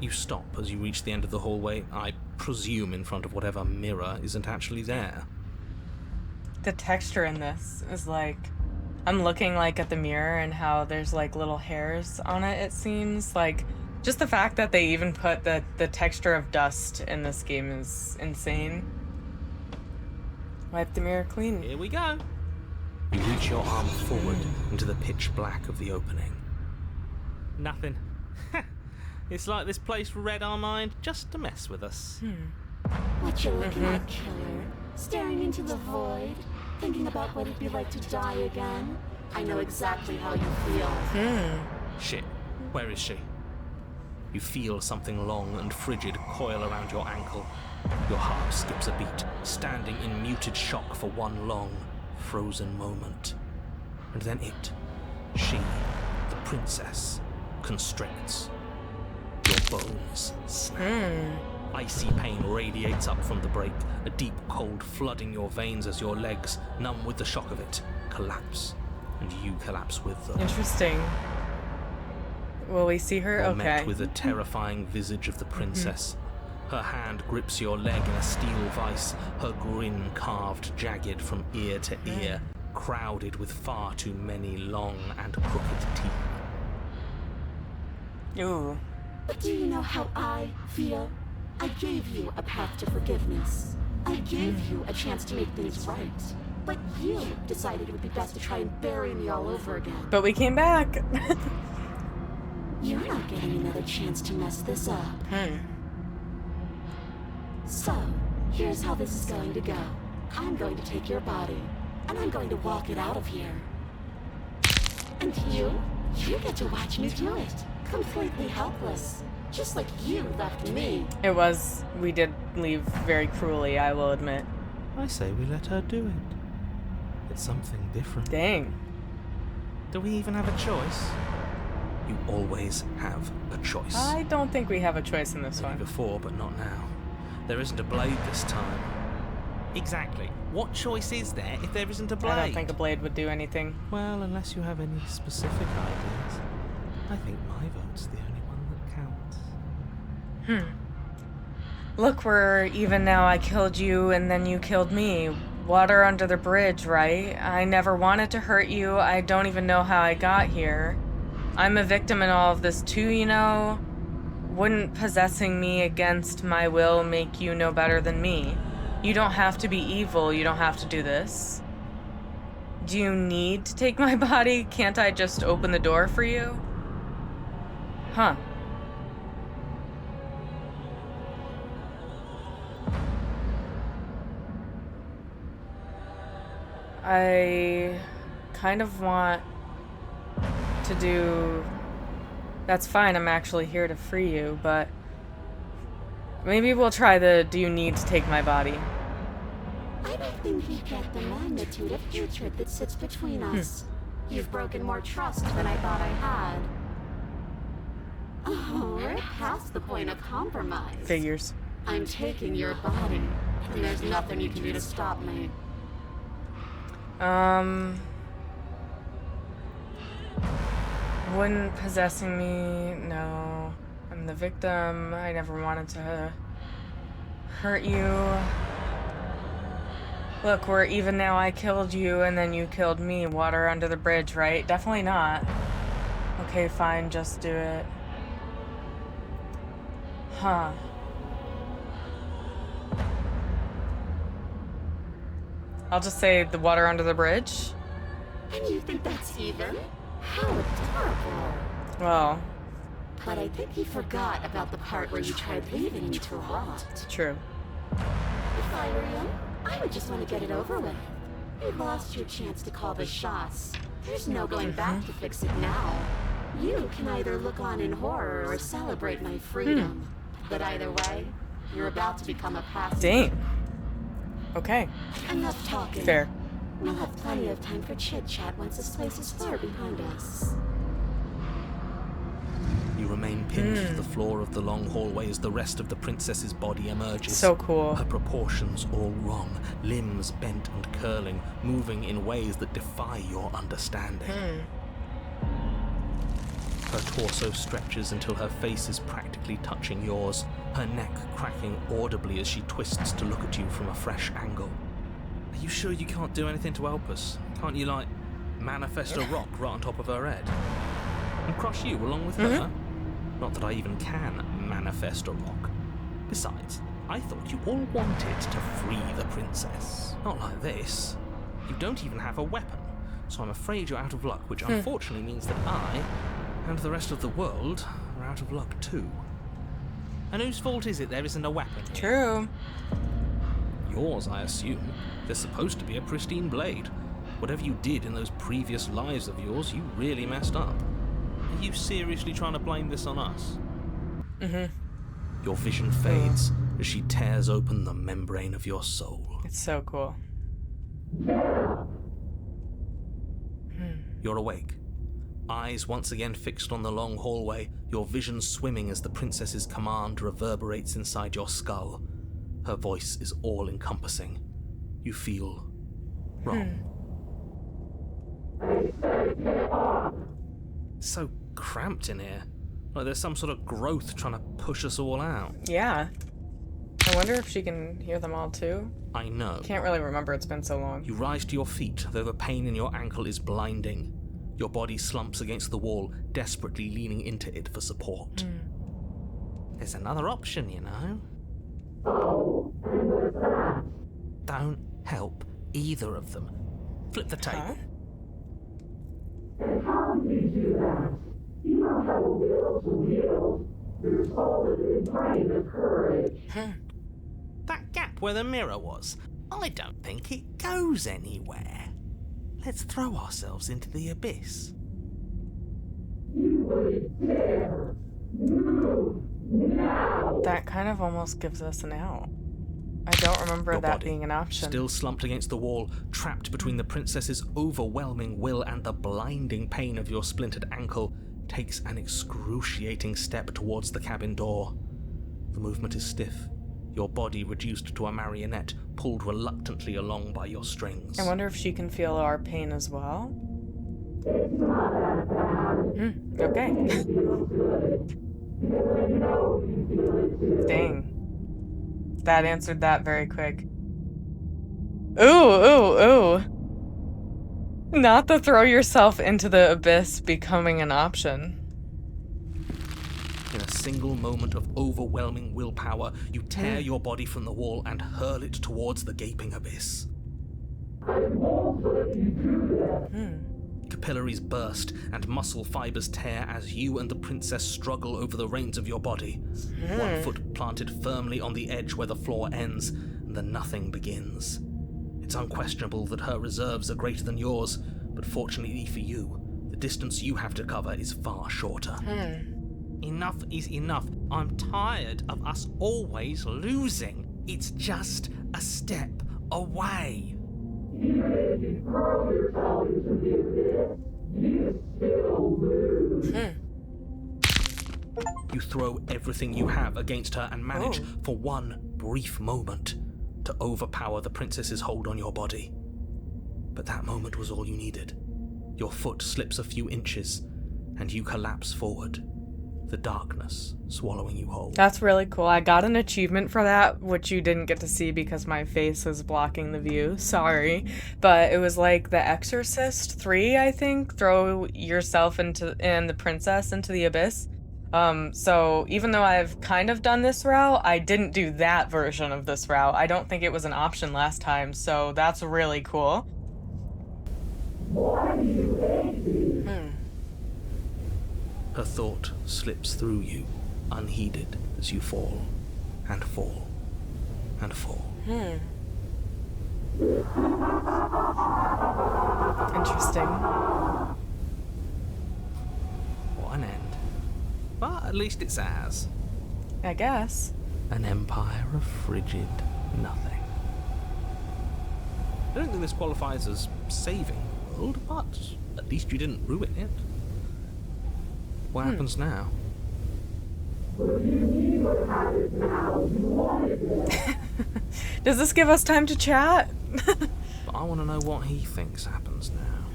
You stop as you reach the end of the hallway, I presume in front of whatever mirror isn't actually there. The texture in this is like... I'm looking like at the mirror and how there's like little hairs on it, it seems. Like, just the fact that they even put the texture of dust in this game is insane. Wipe the mirror clean. Here we go. You reach your arm forward into the pitch black of the opening. Nothing. It's like this place read our mind just to mess with us. What you looking at, killer? Staring into the void? Thinking about what it'd be like to die again? I know exactly how you feel. Shit. Where is she? You feel something long and frigid coil around your ankle. Your heart skips a beat, standing in muted shock for one long, frozen moment. And then she, the princess, constricts. Your bones snap. Icy pain radiates up from the break, a deep cold flooding your veins as your legs, numb with the shock of it, collapse. And you collapse with them. Interesting. Will we see her? You're okay. met with the terrifying visage of the princess. Her hand grips your leg in a steel vice, her grin carved jagged from ear to ear, crowded with far too many long and crooked teeth. Ooh. But do you know how I feel? I gave you a path to forgiveness. I gave you a chance to make things right. But you decided it would be best to try and bury me all over again. But we came back. You're not getting another chance to mess this up. So, here's how this is going to go. I'm going to take your body, and I'm going to walk it out of here. And you get to watch me do it. Completely helpless. Just like you left me. We did leave very cruelly, I will admit. I say we let her do it. It's something different. Dang. Do we even have a choice? You always have a choice. I don't think we have a choice in this Maybe one. before, but not now. There isn't a blade this time. Exactly. What choice is there if there isn't a blade? I don't think a blade would do anything. Well, unless you have any specific ideas. I think my vote's the only one that counts. Look, we're even now. I killed you and then you killed me. Water under the bridge, right? I never wanted to hurt you. I don't even know how I got here. I'm a victim in all of this too, you know? Wouldn't possessing me against my will make you no better than me? You don't have to be evil. You don't have to do this. Do you need to take my body? Can't I just open the door for you? Huh. I kind of want to do... That's fine, I'm actually here to free you, but... Maybe we'll try the do you need to take my body? I don't think you get the magnitude of hatred that sits between us. You've broken more trust than I thought I had. Oh, we're past the point of compromise. Figures. I'm taking your body, and there's nothing you can do to stop me. Wouldn't possessing me? No. I'm the victim. I never wanted to hurt you. Look, we're even now. I killed you and then you killed me. Water under the bridge, right? Definitely not. Okay, fine, just do it. Huh. I'll just say the water under the bridge. And you think that's even? How adorable. Well. But I think you forgot about the part where you tried leaving me to rot. True. If I were you, I would just want to get it over with. You lost your chance to call the shots. There's no going back to fix it now. You can either look on in horror or celebrate my freedom. But either way, you're about to become a passenger. Dang. Okay. Enough talking. Fair. We'll have plenty of time for chit-chat once this place is far behind us. You remain pinned to the floor of the long hallway as the rest of the princess's body emerges. So cool. Her proportions all wrong, limbs bent and curling, moving in ways that defy your understanding. Her torso stretches until her face is practically touching yours, her neck cracking audibly as she twists to look at you from a fresh angle. Are you sure you can't do anything to help us? Can't you, like, manifest a rock right on top of her head? And crush you along with her? Not that I even can manifest a rock. Besides, I thought you all wanted to free the princess. Not like this. You don't even have a weapon, so I'm afraid you're out of luck, which unfortunately means that I, and the rest of the world, are out of luck too. And whose fault is it there isn't a weapon here? True. Yours, I assume. There's supposed to be a pristine blade. Whatever you did in those previous lives of yours, you really messed up. Are you seriously trying to blame this on us? Your vision fades as she tears open the membrane of your soul. It's so cool. You're awake. Eyes once again fixed on the long hallway, your vision swimming as the princess's command reverberates inside your skull. Her voice is all-encompassing. You feel wrong. It's so cramped in here. Like there's some sort of growth trying to push us all out. Yeah. I wonder if she can hear them all too. I know. Can't really remember, it's been so long. You rise to your feet, though the pain in your ankle is blinding. Your body slumps against the wall, desperately leaning into it for support. There's another option, you know. Don't help either of them. Flip the tape. Huh? And how do you do that? You don't have a will to heal. Your soul is in brain of courage. That gap where the mirror was, I don't think it goes anywhere. Let's throw ourselves into the abyss. You wouldn't dare. Move now. That kind of almost gives us an out. I don't remember Your that body, being an option. still slumped against the wall, trapped between the princess's overwhelming will and the blinding pain of your splintered ankle, takes an excruciating step towards the cabin door. The movement is stiff, your body reduced to a marionette, pulled reluctantly along by your strings. I wonder if she can feel our pain as well. It's not that bad. Okay. It feels good. Because I know you feel it too. Dang. That answered that very quick. Ooh. Not the throw yourself into the abyss becoming an option. In a single moment of overwhelming willpower, you tear your body from the wall and hurl it towards the gaping abyss. I won't let you do that. Capillaries burst and muscle fibers tear as you and the princess struggle over the reins of your body. One foot planted firmly on the edge where the floor ends, and the nothing begins. It's unquestionable that her reserves are greater than yours, but fortunately for you, the distance you have to cover is far shorter. Enough is enough. I'm tired of us always losing. It's just a step away. Even if you throw yourself into the abyss, you still lose. You throw everything you have against her and manage, for one brief moment, to overpower the princess's hold on your body. But that moment was all you needed. Your foot slips a few inches, and you collapse forward, the darkness swallowing you whole. That's really cool. I got an achievement for that, which you didn't get to see because my face was blocking the view. Sorry. But it was like The Exorcist 3, I think. Throw yourself and the princess into the abyss. So even though I've kind of done this route, I didn't do that version of this route. I don't think it was an option last time, so that's really cool. Why do you hate me? Her thought slips through you, unheeded, as you fall, and fall, and fall. Interesting. What an end. But at least it's ours. I guess. An empire of frigid nothing. I don't think this qualifies as saving the world, but at least you didn't ruin it. What happens now? Does this give us time to chat? But I want to know what he thinks happens now.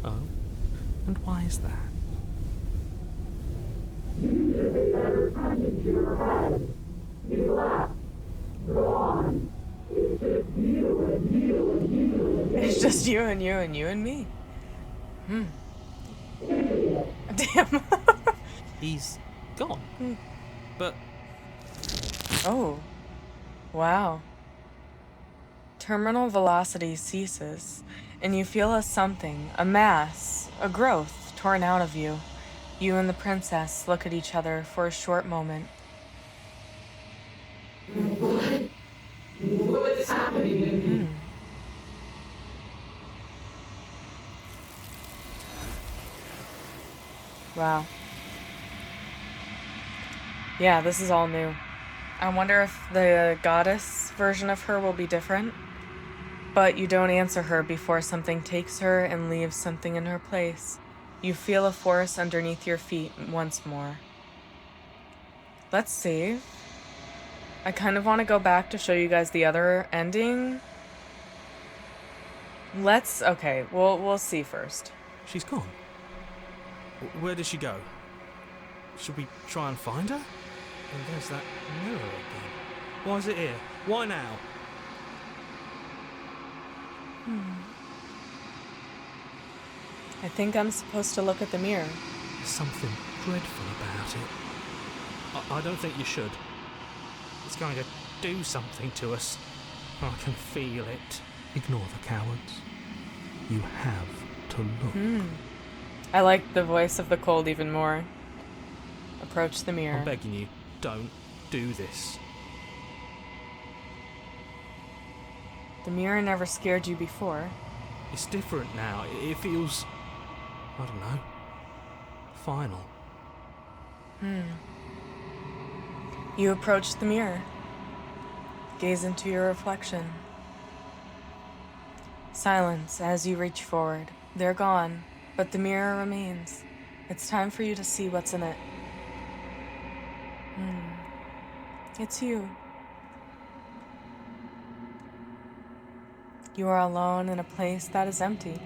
Oh? And why is that? It's just you and you and you and me. Damn. He's gone. But Oh. Wow. Terminal velocity ceases, and you feel a something, a mass, a growth torn out of you. You and the princess look at each other for a short moment. What's happening? Wow. Yeah, this is all new. I wonder if the goddess version of her will be different. But you don't answer her before something takes her and leaves something in her place. You feel a force underneath your feet once more. Let's see. I kind of want to go back to show you guys the other ending. Okay, we'll see first. She's gone. Where did she go? Should we try and find her? And there's that mirror again. Why is it here? Why now? I think I'm supposed to look at the mirror. There's something dreadful about it. I don't think you should. It's going to do something to us. I can feel it. Ignore the cowards. You have to look. I like the voice of the cold even more. Approach the mirror. I'm begging you, don't do this. The mirror never scared you before. It's different now. It feels, I don't know, final. You approach the mirror. Gaze into your reflection. Silence as you reach forward. They're gone, but the mirror remains. It's time for you to see what's in it. It's you. You are alone in a place that is empty.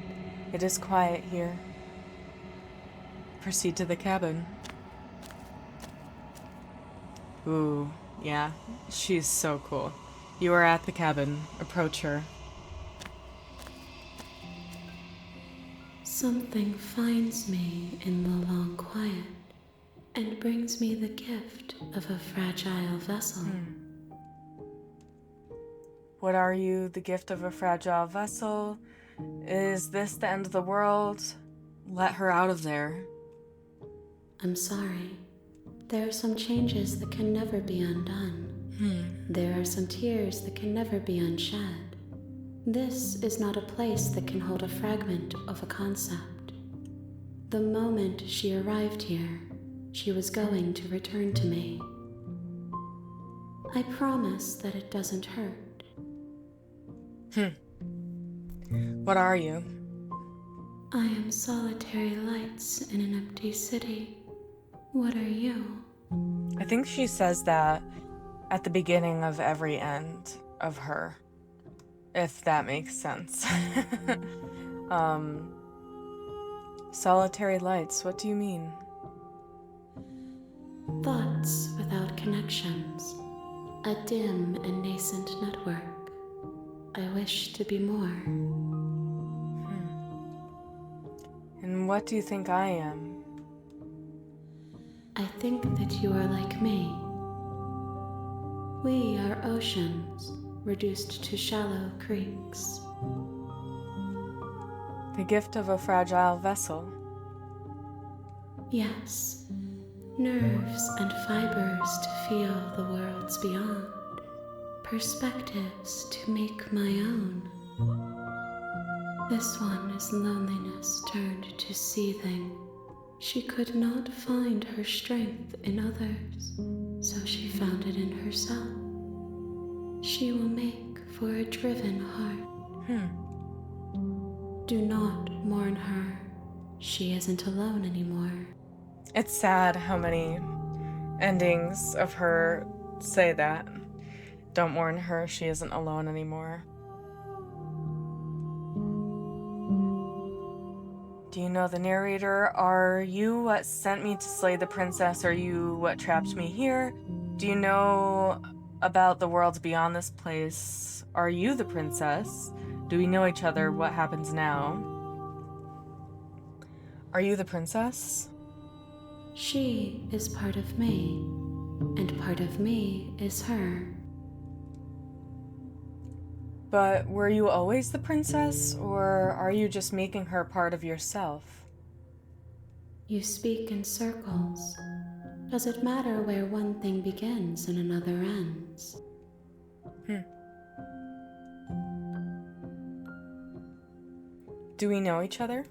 It is quiet here. Proceed to the cabin. Ooh, yeah, she's so cool. You are at the cabin. Approach her. Something finds me in the long quiet and brings me the gift of a fragile vessel. What are you, the gift of a fragile vessel? Is this the end of the world? Let her out of there. I'm sorry. There are some changes that can never be undone. There are some tears that can never be unshed. This is not a place that can hold a fragment of a concept. The moment she arrived here, she was going to return to me. I promise that it doesn't hurt. What are you? I am solitary lights in an empty city. What are you? I think she says that at the beginning of every end of her, if that makes sense. Solitary lights, what do you mean? Thoughts without connections. A dim and nascent network. I wish to be more. And what do you think I am? I think that you are like me. We are oceans, reduced to shallow creeks. The gift of a fragile vessel. Yes, nerves and fibers to feel the worlds beyond. Perspectives to make my own. This one is loneliness turned to seething. She could not find her strength in others, so she found it in herself. She will make for a driven heart. Do not mourn her. She isn't alone anymore. It's sad how many endings of her say that. Don't mourn her, she isn't alone anymore. Do you know the narrator? Are you what sent me to slay the princess? Are you what trapped me here? Do you know about the worlds beyond this place? Are you the princess? Do we know each other? What happens now? Are you the princess? She is part of me, and part of me is her. But were you always the princess, or are you just making her part of yourself? You speak in circles. Does it matter where one thing begins and another ends? Do we know each other?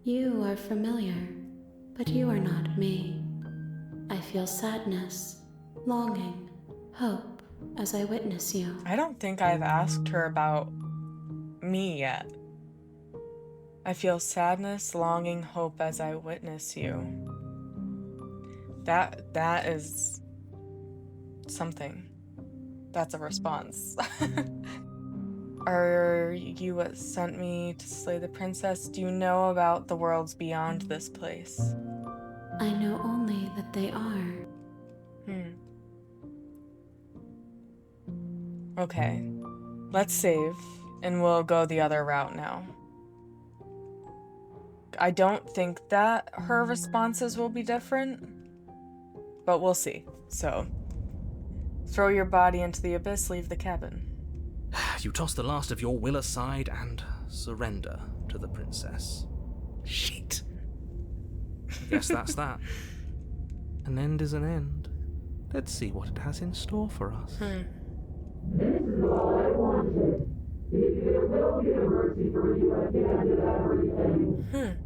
You are familiar. But you are not me. I feel sadness, longing, hope as I witness you. I don't think I've asked her about me yet. I feel sadness, longing, hope as I witness you. That is something. That's a response. Are you what sent me to slay the princess? Do you know about the worlds beyond this place? I know only that they are. Okay. Let's save, and we'll go the other route now. I don't think that her responses will be different, but we'll see. So, throw your body into the abyss, leave the cabin. You toss the last of your will aside and surrender to the princess. Shit. Guess that's that. An end is an end. Let's see what it has in store for us. This is all I wanted. It will be a mercy for you at the end of everything.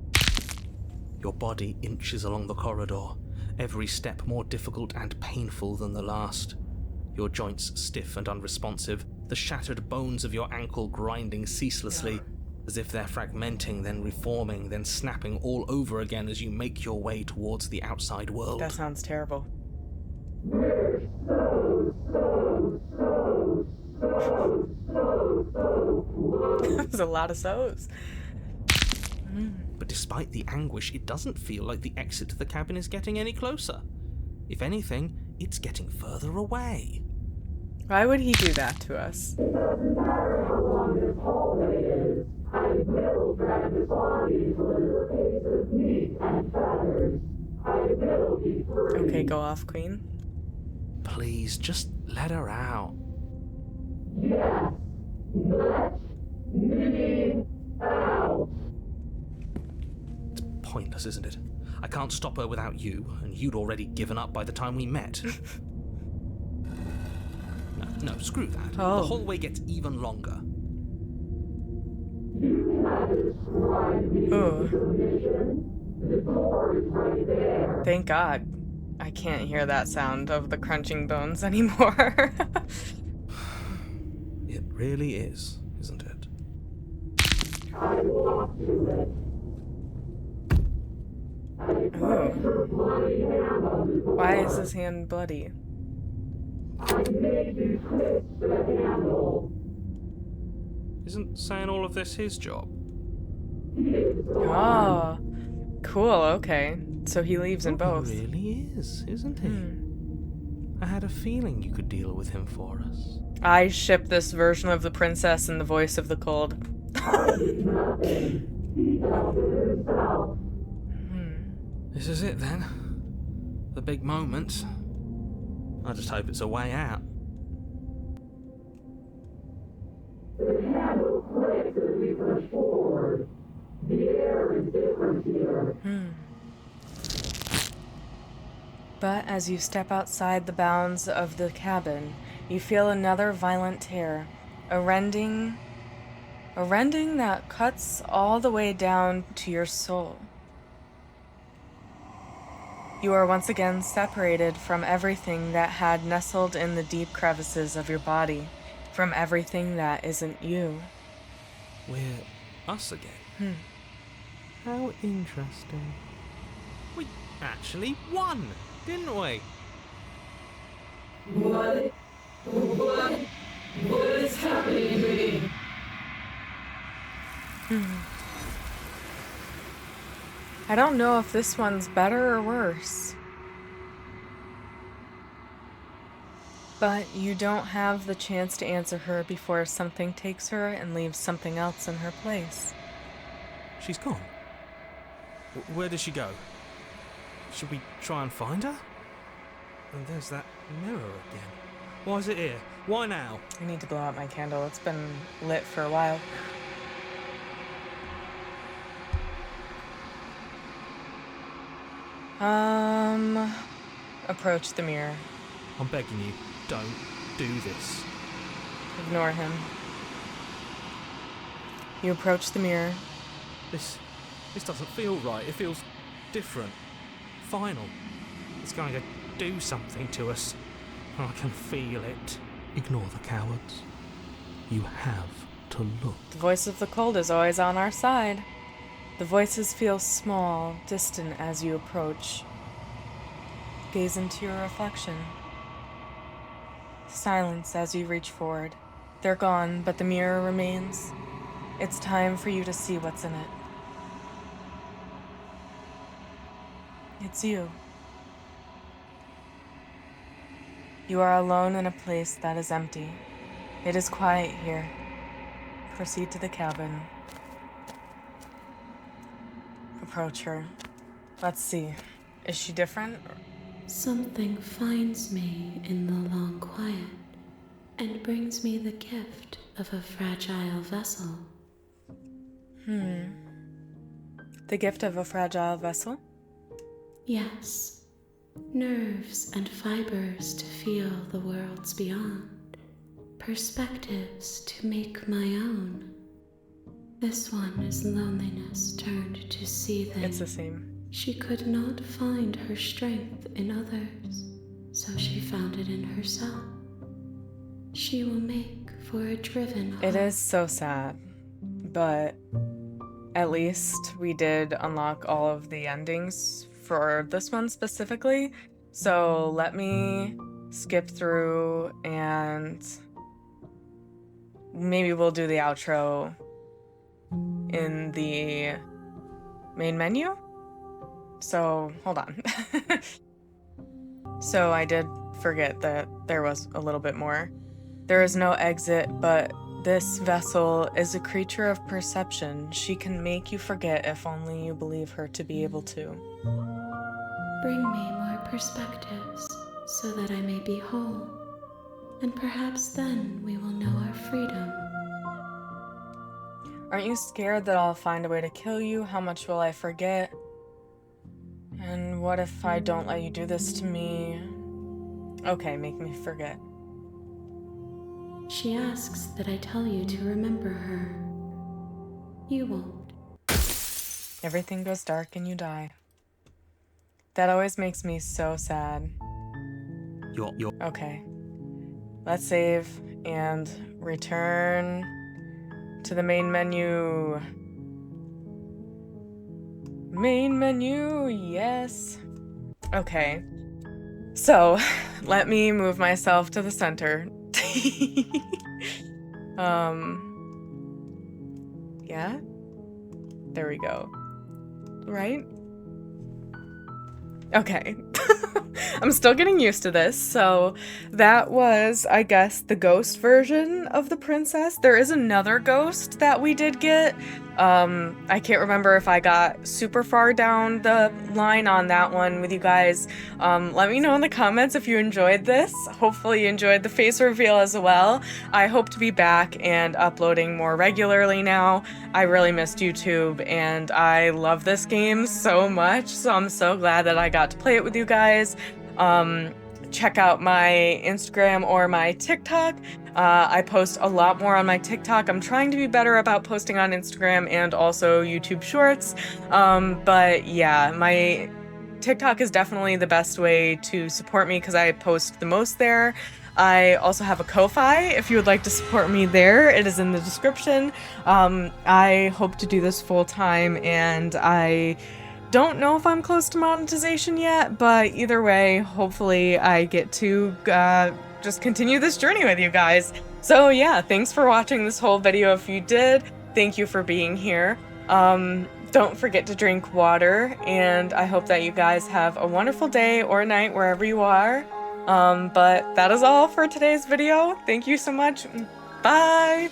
Your body inches along the corridor, every step more difficult and painful than the last. Your joints stiff and unresponsive, the shattered bones of your ankle grinding ceaselessly, as if they're fragmenting, then reforming, then snapping all over again as you make your way towards the outside world. That sounds terrible. We're There's a lot of so's. But despite the anguish, it doesn't feel like the exit to the cabin is getting any closer. If anything, it's getting further away. Why would he do that to us? It doesn't matter how long this hallway is. I will drag this body to a little case of meat and feathers. I will be free. Okay, go off, queen. Please, just let her out. Yes, let me out. It's pointless, isn't it? I can't stop her without you, and you'd already given up by the time we met. No, screw that. Oh. The hallway gets even longer. You have described me permission. The door is right there. Thank God. I can't hear that sound of the crunching bones anymore. It really is, isn't it? I walk to it. I press her bloody hand on the door. Why is his hand bloody? I made you twist the handle. Isn't saying all of this his job? Oh, cool, okay. So he leaves in both. He really is, isn't he? I had a feeling you could deal with him for us. I ship this version of the princess in the voice of the cold. This is it then? The big moment? I just hope it's a way out. The handle clicks as we push forward. The air is different here. But as you step outside the bounds of the cabin, you feel another violent tear, a rending that cuts all the way down to your soul. You are once again separated from everything that had nestled in the deep crevices of your body, from everything that isn't you. We're us again. How interesting. We actually won, didn't we? What is happening to me? I don't know if this one's better or worse. But you don't have the chance to answer her before something takes her and leaves something else in her place. She's gone. Where did she go? Should we try and find her? And there's that mirror again. Why is it here? Why now? I need to blow out my candle. It's been lit for a while. Approach the mirror. I'm begging you, don't do this. Ignore him. You approach the mirror. This doesn't feel right. It feels different. final. It's going to do something to us. I can feel it. Ignore the cowards. You have to look. The voice of the cold is always on our side. The voices feel small, distant as you approach. Gaze into your reflection. Silence as you reach forward. They're gone, but the mirror remains. It's time for you to see what's in it. It's you. You are alone in a place that is empty. It is quiet here. Proceed to the cabin. Approach her. Let's see. Is she different? Something finds me in the long quiet and brings me the gift of a fragile vessel. The gift of a fragile vessel? Yes. Nerves and fibers to feel the worlds beyond. Perspectives to make my own. This one is loneliness turned to seething. It's the same. She could not find her strength in others, so she found it in herself. She will make for a driven heart. It is so sad, but at least we did unlock all of the endings for this one specifically. So let me skip through and maybe we'll do the outro in the main menu. So hold on. So I did forget that there was a little bit more. There is no exit, but this vessel is a creature of perception. She can make you forget if only you believe her to be able to. Bring me more perspectives so that I may be whole, and perhaps then we will know our freedom. Aren't you scared that I'll find a way to kill you? How much will I forget? And what if I don't let you do this to me? Okay, make me forget. She asks that I tell you to remember her. You won't. Everything goes dark and you die. That always makes me so sad. Okay. Let's save and return to the main menu. Main menu, yes. Okay. So, let me move myself to the center. Yeah? There we go. Right? Okay. I'm still getting used to this. So that was, I guess, the ghost version of the princess. There is another ghost that we did get. I can't remember if I got super far down the line on that one with you guys. Let me know in the comments if you enjoyed this. Hopefully you enjoyed the face reveal as well. I hope to be back and uploading more regularly now. I really missed YouTube and I love this game so much, so I'm so glad that I got to play it with you guys. Check out my Instagram or my TikTok. I post a lot more on my TikTok. I'm trying to be better about posting on Instagram and also YouTube Shorts. But yeah, my TikTok is definitely the best way to support me because I post the most there. I also have a Ko-Fi if you would like to support me there. It is in the description. I hope to do this full time and I don't know if I'm close to monetization yet, but either way, hopefully I get to just continue this journey with you guys. So yeah, thanks for watching this whole video. If you did, thank you for being here. Don't forget to drink water, and I hope that you guys have a wonderful day or night wherever you are. But that is all for today's video. Thank you so much. Bye!